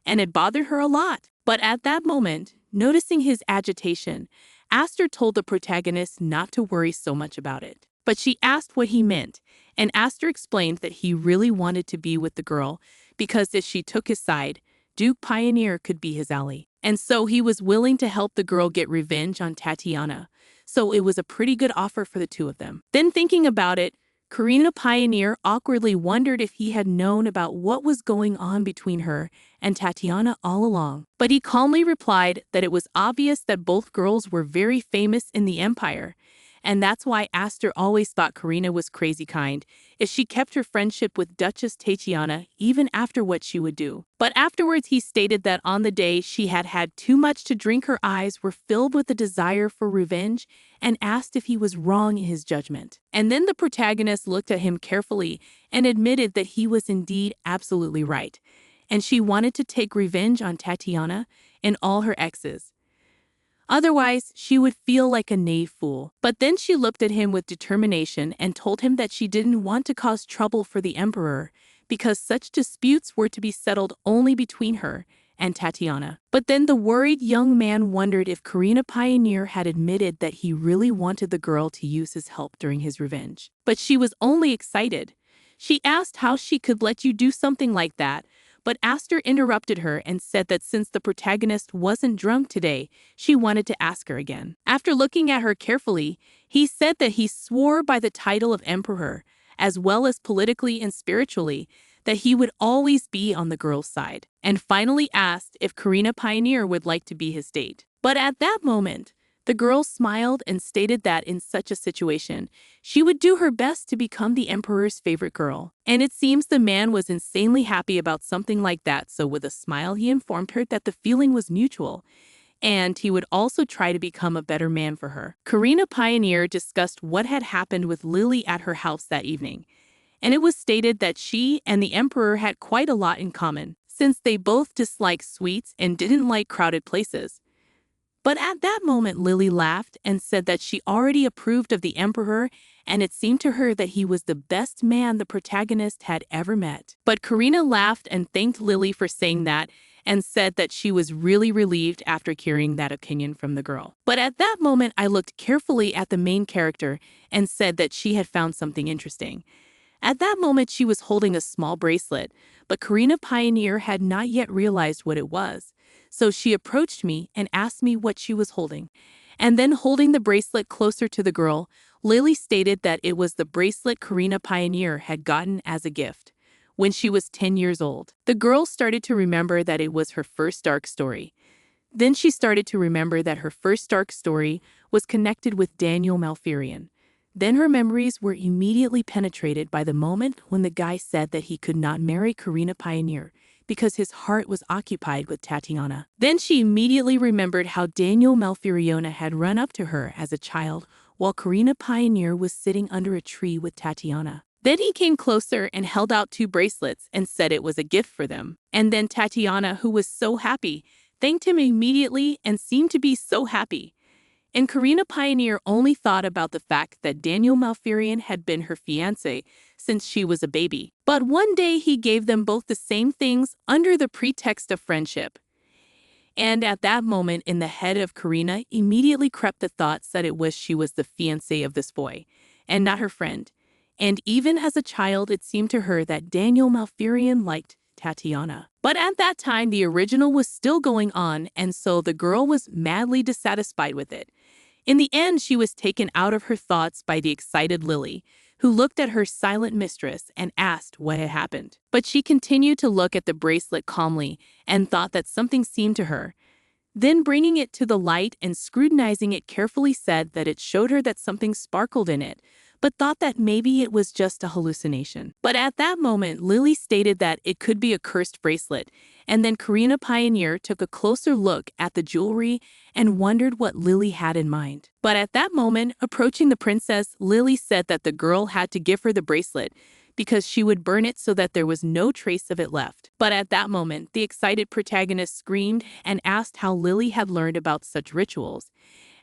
And it bothered her a lot. But at that moment, noticing his agitation, Aster told the protagonist not to worry so much about it. But she asked what he meant, and Aster explained that he really wanted to be with the girl because if she took his side, Duke Pioneer could be his ally. And so he was willing to help the girl get revenge on Tatiana. So it was a pretty good offer for the two of them. Then thinking about it, Karina Pioneer awkwardly wondered if he had known about what was going on between her and Tatiana all along. But he calmly replied that it was obvious that both girls were very famous in the empire, and that's why Aster always thought Karina was crazy kind if she kept her friendship with Duchess Tatiana even after what she would do. But afterwards he stated that on the day she had had too much to drink, her eyes were filled with a desire for revenge, and asked if he was wrong in his judgment. And then the protagonist looked at him carefully and admitted that he was indeed absolutely right, and she wanted to take revenge on Tatiana and all her exes. Otherwise, she would feel like a naive fool. But then she looked at him with determination and told him that she didn't want to cause trouble for the emperor because such disputes were to be settled only between her and Tatiana. But then the worried young man wondered if Karina Pioneer had admitted that he really wanted the girl to use his help during his revenge. But she was only excited. She asked how she could let you do something like that, but Aster interrupted her and said that since the protagonist wasn't drunk today, she wanted to ask her again. After looking at her carefully, he said that he swore by the title of emperor, as well as politically and spiritually, that he would always be on the girl's side, and finally asked if Karina Pioneer would like to be his date. But at that moment, the girl smiled and stated that in such a situation, she would do her best to become the emperor's favorite girl. And it seems the man was insanely happy about something like that, so with a smile he informed her that the feeling was mutual, and he would also try to become a better man for her. Karina Pioneer discussed what had happened with Lily at her house that evening, and it was stated that she and the emperor had quite a lot in common, since they both disliked sweets and didn't like crowded places. But at that moment, Lily laughed and said that she already approved of the emperor, and it seemed to her that he was the best man the protagonist had ever met. But Karina laughed and thanked Lily for saying that, and said that she was really relieved after hearing that opinion from the girl. But at that moment, I looked carefully at the main character and said that she had found something interesting. At that moment, she was holding a small bracelet, but Karina Pioneer had not yet realized what it was. So she approached me and asked me what she was holding. And then, holding the bracelet closer to the girl, Lily stated that it was the bracelet Karina Pioneer had gotten as a gift when she was 10 years old. The girl started to remember that it was her first dark story. Then she started to remember that her first dark story was connected with Daniel Malfurion. Then her memories were immediately penetrated by the moment when the guy said that he could not marry Karina Pioneer because his heart was occupied with Tatiana. Then she immediately remembered how Daniel Malfurion had run up to her as a child while Karina Pioneer was sitting under a tree with Tatiana. Then he came closer and held out 2 bracelets and said it was a gift for them. And then Tatiana, who was so happy, thanked him immediately and seemed to be so happy. And Karina Pioneer only thought about the fact that Daniel Malfurion had been her fiancé since she was a baby. But one day he gave them both the same things under the pretext of friendship. And at that moment in the head of Karina immediately crept the thoughts that she was the fiancé of this boy, and not her friend. And even as a child, it seemed to her that Daniel Malfurion liked Tatiana. But at that time, the original was still going on, and so the girl was madly dissatisfied with it. In the end, she was taken out of her thoughts by the excited Lily, who looked at her silent mistress and asked what had happened. But she continued to look at the bracelet calmly and thought that something seemed to her. Then, bringing it to the light and scrutinizing it carefully, said that it showed her that something sparkled in it, but thought that maybe it was just a hallucination. But at that moment, Lily stated that it could be a cursed bracelet, and then Karina Pioneer took a closer look at the jewelry and wondered what Lily had in mind. But at that moment, approaching the princess, Lily said that the girl had to give her the bracelet because she would burn it so that there was no trace of it left. But at that moment, the excited protagonist screamed and asked how Lily had learned about such rituals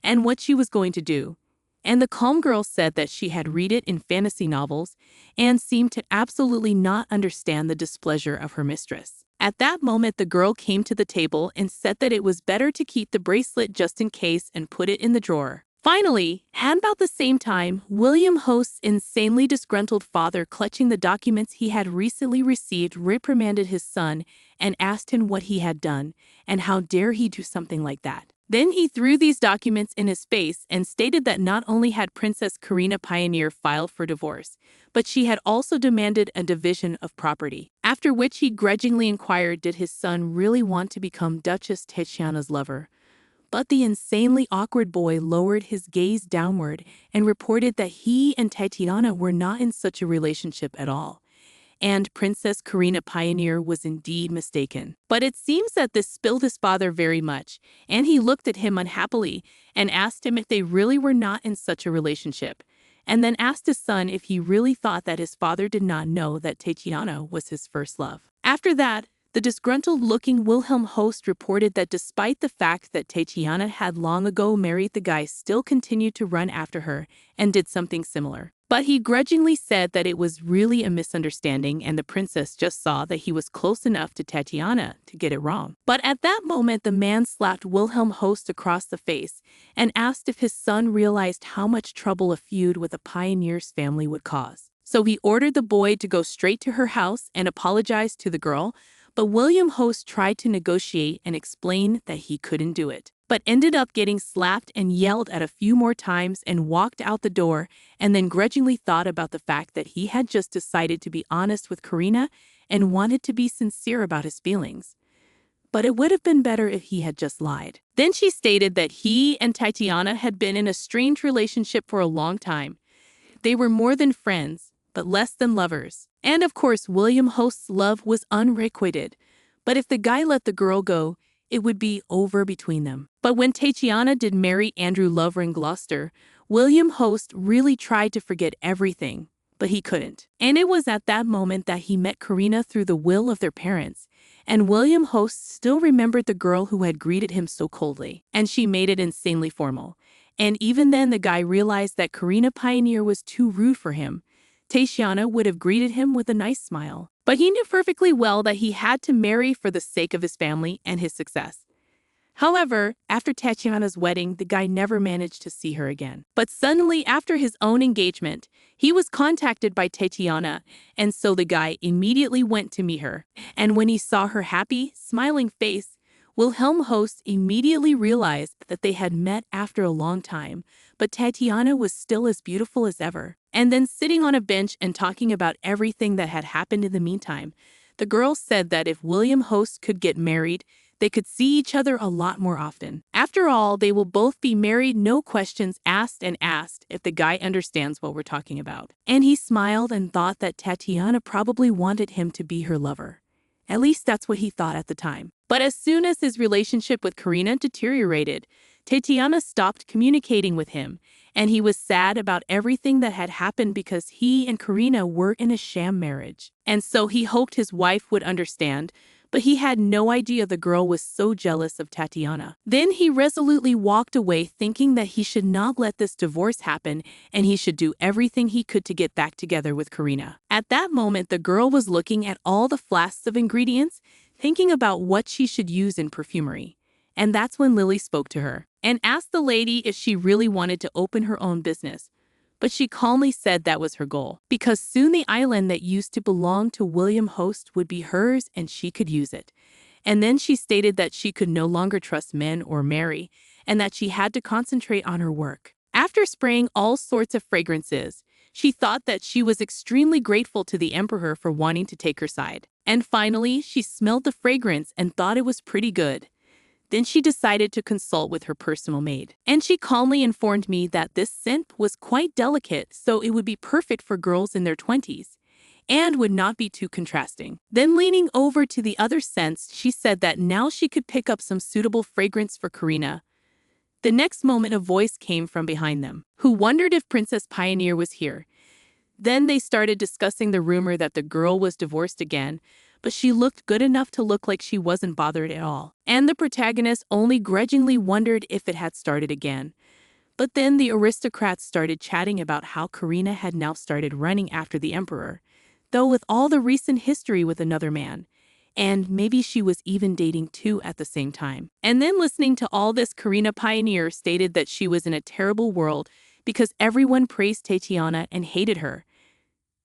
and what she was going to do. And the calm girl said that she had read it in fantasy novels and seemed to absolutely not understand the displeasure of her mistress. At that moment, the girl came to the table and said that it was better to keep the bracelet just in case and put it in the drawer. Finally, at about the same time, William Host's insanely disgruntled father, clutching the documents he had recently received, reprimanded his son and asked him what he had done and how dare he do something like that. Then he threw these documents in his face and stated that not only had Princess Karina Pioneer filed for divorce, but she had also demanded a division of property. After which he grudgingly inquired did his son really want to become Duchess Tatiana's lover. But the insanely awkward boy lowered his gaze downward and reported that he and Tatiana were not in such a relationship at all. And Princess Karina Pioneer was indeed mistaken. But it seems that this spilled his father very much, and he looked at him unhappily and asked him if they really were not in such a relationship, and then asked his son if he really thought that his father did not know that Tatiana was his first love. After that, the disgruntled-looking Wilhelm Host reported that despite the fact that Tatiana had long ago married, the guy still continued to run after her and did something similar. But he grudgingly said that it was really a misunderstanding and the princess just saw that he was close enough to Tatiana to get it wrong. But at that moment, the man slapped Wilhelm Host across the face and asked if his son realized how much trouble a feud with a pioneer's family would cause. So he ordered the boy to go straight to her house and apologize to the girl, but William Host tried to negotiate and explain that he couldn't do it, but ended up getting slapped and yelled at a few more times and walked out the door, and then grudgingly thought about the fact that he had just decided to be honest with Karina and wanted to be sincere about his feelings. But it would have been better if he had just lied. Then she stated that he and Tatiana had been in a strange relationship for a long time. They were more than friends, but less than lovers. And of course, William Host's love was unrequited. But if the guy let the girl go, it would be over between them. But when Tatiana did marry Andrew Lovering Gloucester, William Host really tried to forget everything, but he couldn't. And it was at that moment that he met Karina through the will of their parents. And William Host still remembered the girl who had greeted him so coldly, and she made it insanely formal. And even then, the guy realized that Karina Pioneer was too rude for him. Tatiana would have greeted him with a nice smile. But he knew perfectly well that he had to marry for the sake of his family and his success. However, after Tatiana's wedding, the guy never managed to see her again. But suddenly, after his own engagement, he was contacted by Tatiana, and so the guy immediately went to meet her. And when he saw her happy, smiling face, Wilhelm Host immediately realized that they had met after a long time, but Tatiana was still as beautiful as ever. And then sitting on a bench and talking about everything that had happened in the meantime, the girl said that if William Host could get married, they could see each other a lot more often. After all, they will both be married, no questions asked and asked if the guy understands what we're talking about. And he smiled and thought that Tatiana probably wanted him to be her lover. At least that's what he thought at the time. But as soon as his relationship with Karina deteriorated, Tatiana stopped communicating with him, and he was sad about everything that had happened because he and Karina were in a sham marriage. And so he hoped his wife would understand, but he had no idea the girl was so jealous of Tatiana. Then he resolutely walked away, thinking that he should not let this divorce happen and he should do everything he could to get back together with Karina. At that moment, the girl was looking at all the flasks of ingredients, thinking about what she should use in perfumery. And that's when Lily spoke to her and asked the lady if she really wanted to open her own business. But she calmly said that was her goal, because soon the island that used to belong to William Host would be hers and she could use it. And then she stated that she could no longer trust men or marry, and that she had to concentrate on her work. After spraying all sorts of fragrances, she thought that she was extremely grateful to the emperor for wanting to take her side. And finally, she smelled the fragrance and thought it was pretty good. Then she decided to consult with her personal maid. And she calmly informed me that this scent was quite delicate, so it would be perfect for girls in their 20s and would not be too contrasting. Then leaning over to the other scents, she said that now she could pick up some suitable fragrance for Karina. The next moment, a voice came from behind them, who wondered if Princess Pioneer was here. Then they started discussing the rumor that the girl was divorced again, but she looked good enough to look like she wasn't bothered at all. And the protagonist only grudgingly wondered if it had started again. But then the aristocrats started chatting about how Karina had now started running after the emperor, though with all the recent history with another man. And maybe she was even dating two at the same time. And then listening to all this, Karina Pioneer stated that she was in a terrible world because everyone praised Tatiana and hated her.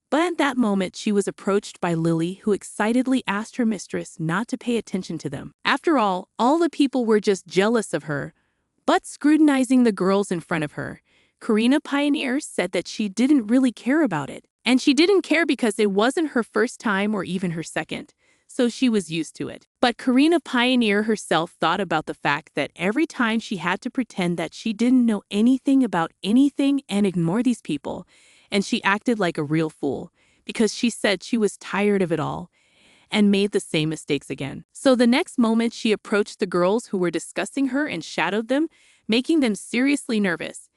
But at that moment, she was approached by Lily, who excitedly asked her mistress not to pay attention to them. After all the people were just jealous of her, but scrutinizing the girls in front of her. Karina Pioneer said that she didn't really care about it. And she didn't care because it wasn't her first time or even her second, so she was used to it. But Karina Pioneer herself thought about the fact that every time she had to pretend that she didn't know anything about anything and ignore these people, and she acted like a real fool because she said she was tired of it all and made the same mistakes again. So the next moment, she approached the girls who were discussing her and shadowed them, making them seriously nervous,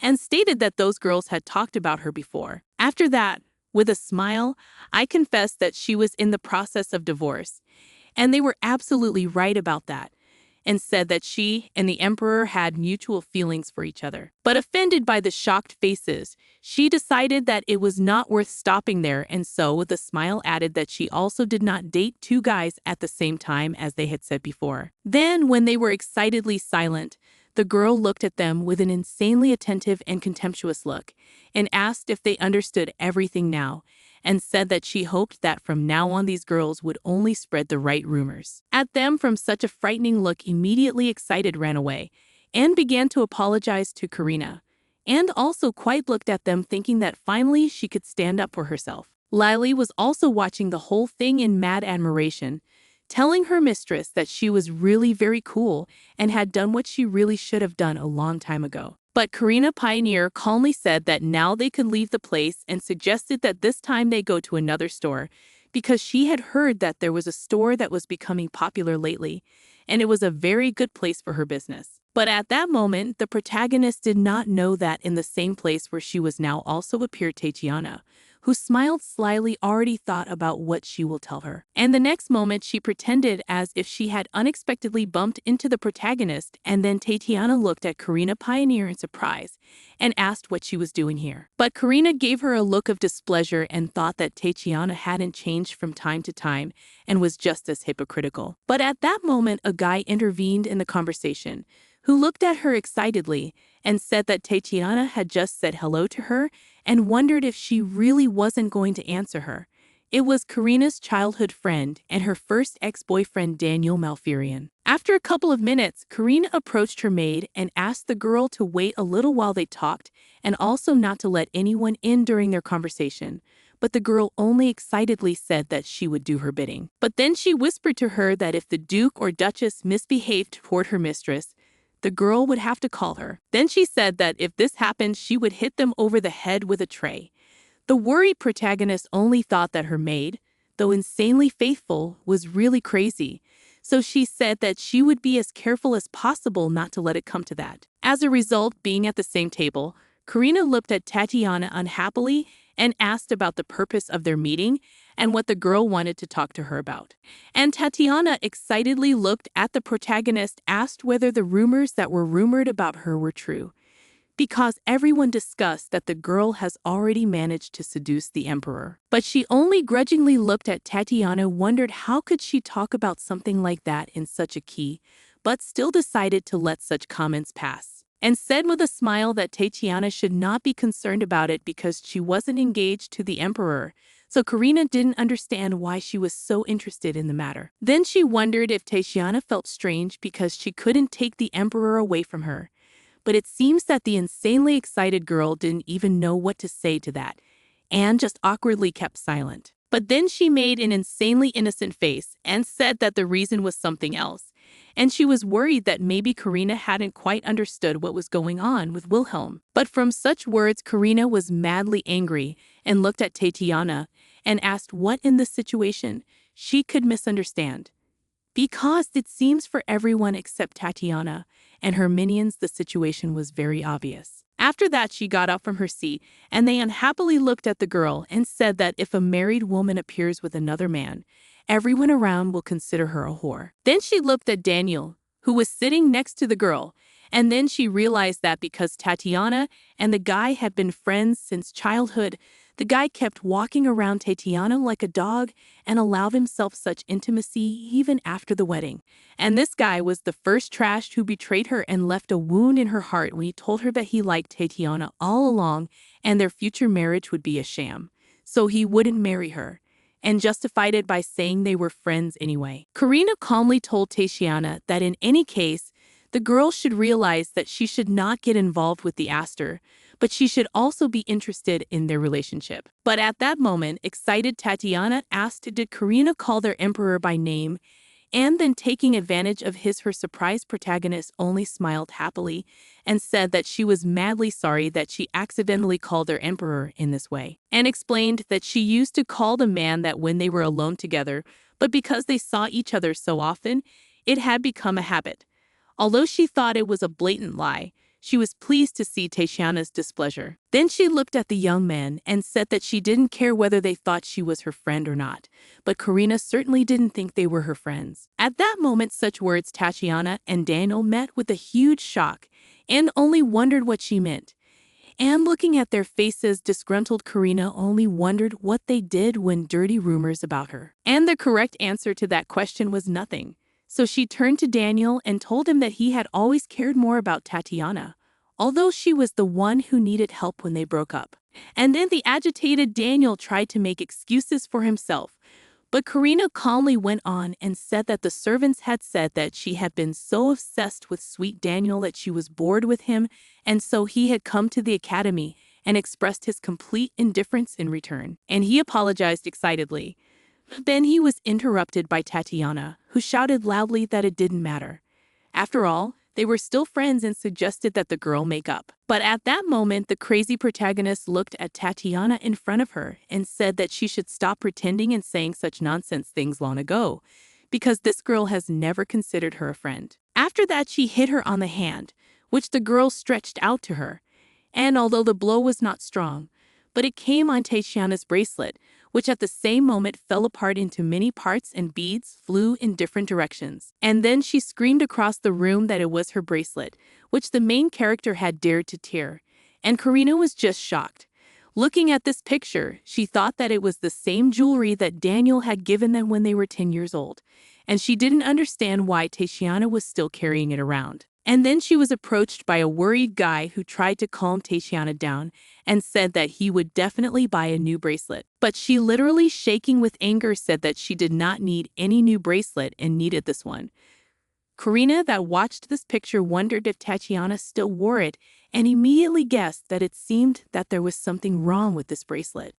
and stated that those girls had talked about her before. After that, with a smile, I confessed that she was in the process of divorce, and they were absolutely right about that, and said that she and the emperor had mutual feelings for each other. But offended by the shocked faces, she decided that it was not worth stopping there, and so with a smile added that she also did not date two guys at the same time as they had said before. Then, when they were excitedly silent, the girl looked at them with an insanely attentive and contemptuous look and asked if they understood everything now, and said that she hoped that from now on these girls would only spread the right rumors. At them from such a frightening look, immediately excited ran away and began to apologize to Karina, and also quite looked at them thinking that finally she could stand up for herself. Lily was also watching the whole thing in mad admiration, telling her mistress that she was really very cool and had done what she really should have done a long time ago. But Karina Pioneer calmly said that now they could leave the place and suggested that this time they go to another store because she had heard that there was a store that was becoming popular lately, and it was a very good place for her business. But at that moment, the protagonist did not know that in the same place where she was now also appeared Tatiana, who smiled slyly, already thought about what she will tell her. And the next moment, she pretended as if she had unexpectedly bumped into the protagonist, and then Tatiana looked at Karina Pioneer in surprise and asked what she was doing here. But Karina gave her a look of displeasure and thought that Tatiana hadn't changed from time to time and was just as hypocritical. But at that moment, a guy intervened in the conversation, who looked at her excitedly and said that Tatiana had just said hello to her and wondered if she really wasn't going to answer her. It was Karina's childhood friend and her first ex-boyfriend, Daniel Malfurion. After a couple of minutes, Karina approached her maid and asked the girl to wait a little while they talked and also not to let anyone in during their conversation. But the girl only excitedly said that she would do her bidding. But then she whispered to her that if the Duke or Duchess misbehaved toward her mistress, the girl would have to call her. Then she said that if this happened, she would hit them over the head with a tray. The worried protagonist only thought that her maid, though insanely faithful, was really crazy, so she said that she would be as careful as possible not to let it come to that. As a result, being at the same table, Karina looked at Tatiana unhappily and asked about the purpose of their meeting and what the girl wanted to talk to her about. And Tatiana excitedly looked at the protagonist, asked whether the rumors that were rumored about her were true, because everyone discussed that the girl has already managed to seduce the emperor. But she only grudgingly looked at Tatiana, wondered how could she talk about something like that in such a key, but still decided to let such comments pass, and said with a smile that Tatiana should not be concerned about it because she wasn't engaged to the emperor. So Karina didn't understand why she was so interested in the matter. Then she wondered if Tatiana felt strange because she couldn't take the emperor away from her. But it seems that the insanely excited girl didn't even know what to say to that, and just awkwardly kept silent. But then she made an insanely innocent face and said that the reason was something else, and she was worried that maybe Karina hadn't quite understood what was going on with Wilhelm. But from such words, Karina was madly angry and looked at Tatiana and asked what in this situation she could misunderstand. Because it seems for everyone except Tatiana and her minions, the situation was very obvious. After that, she got up from her seat, and they unhappily looked at the girl and said that if a married woman appears with another man, everyone around will consider her a whore. Then she looked at Daniel, who was sitting next to the girl, and then she realized that because Tatiana and the guy had been friends since childhood, the guy kept walking around Tatiana like a dog and allowed himself such intimacy even after the wedding. And this guy was the first trash who betrayed her and left a wound in her heart when he told her that he liked Tatiana all along and their future marriage would be a sham, so he wouldn't marry her, and justified it by saying they were friends anyway. Karina calmly told Tatiana that in any case, the girl should realize that she should not get involved with the Aster, but she should also be interested in their relationship. But at that moment, excited Tatiana asked did Karina call their emperor by name, and then taking advantage of her surprised protagonist only smiled happily and said that she was madly sorry that she accidentally called their emperor in this way, and explained that she used to call the man that when they were alone together, but because they saw each other so often, it had become a habit. Although she thought it was a blatant lie, she was pleased to see Tatiana's displeasure. Then she looked at the young man and said that she didn't care whether they thought she was her friend or not, but Karina certainly didn't think they were her friends. At that moment, such words Tatiana and Daniel met with a huge shock and only wondered what she meant. And looking at their faces, disgruntled Karina only wondered what they did when dirty rumors about her. And the correct answer to that question was nothing. So she turned to Daniel and told him that he had always cared more about Tatiana, although she was the one who needed help when they broke up. And then the agitated Daniel tried to make excuses for himself, but Karina calmly went on and said that the servants had said that she had been so obsessed with sweet Daniel that she was bored with him, and so he had come to the academy and expressed his complete indifference in return. And he apologized excitedly. Then he was interrupted by Tatiana, who shouted loudly that it didn't matter. After all, they were still friends and suggested that the girl make up. But at that moment, the crazy protagonist looked at Tatiana in front of her and said that she should stop pretending and saying such nonsense things long ago, because this girl has never considered her a friend. After that, she hit her on the hand, which the girl stretched out to her, and although the blow was not strong, but it came on Tatiana's bracelet, which at the same moment fell apart into many parts and beads flew in different directions. And then she screamed across the room that it was her bracelet, which the main character had dared to tear. And Karina was just shocked. Looking at this picture, she thought that it was the same jewelry that Daniel had given them when they were 10 years old, and she didn't understand why Tatiana was still carrying it around. And then she was approached by a worried guy who tried to calm Tatiana down and said that he would definitely buy a new bracelet. But she, literally shaking with anger, said that she did not need any new bracelet and needed this one. Karina, that watched this picture, wondered if Tatiana still wore it and immediately guessed that it seemed that there was something wrong with this bracelet.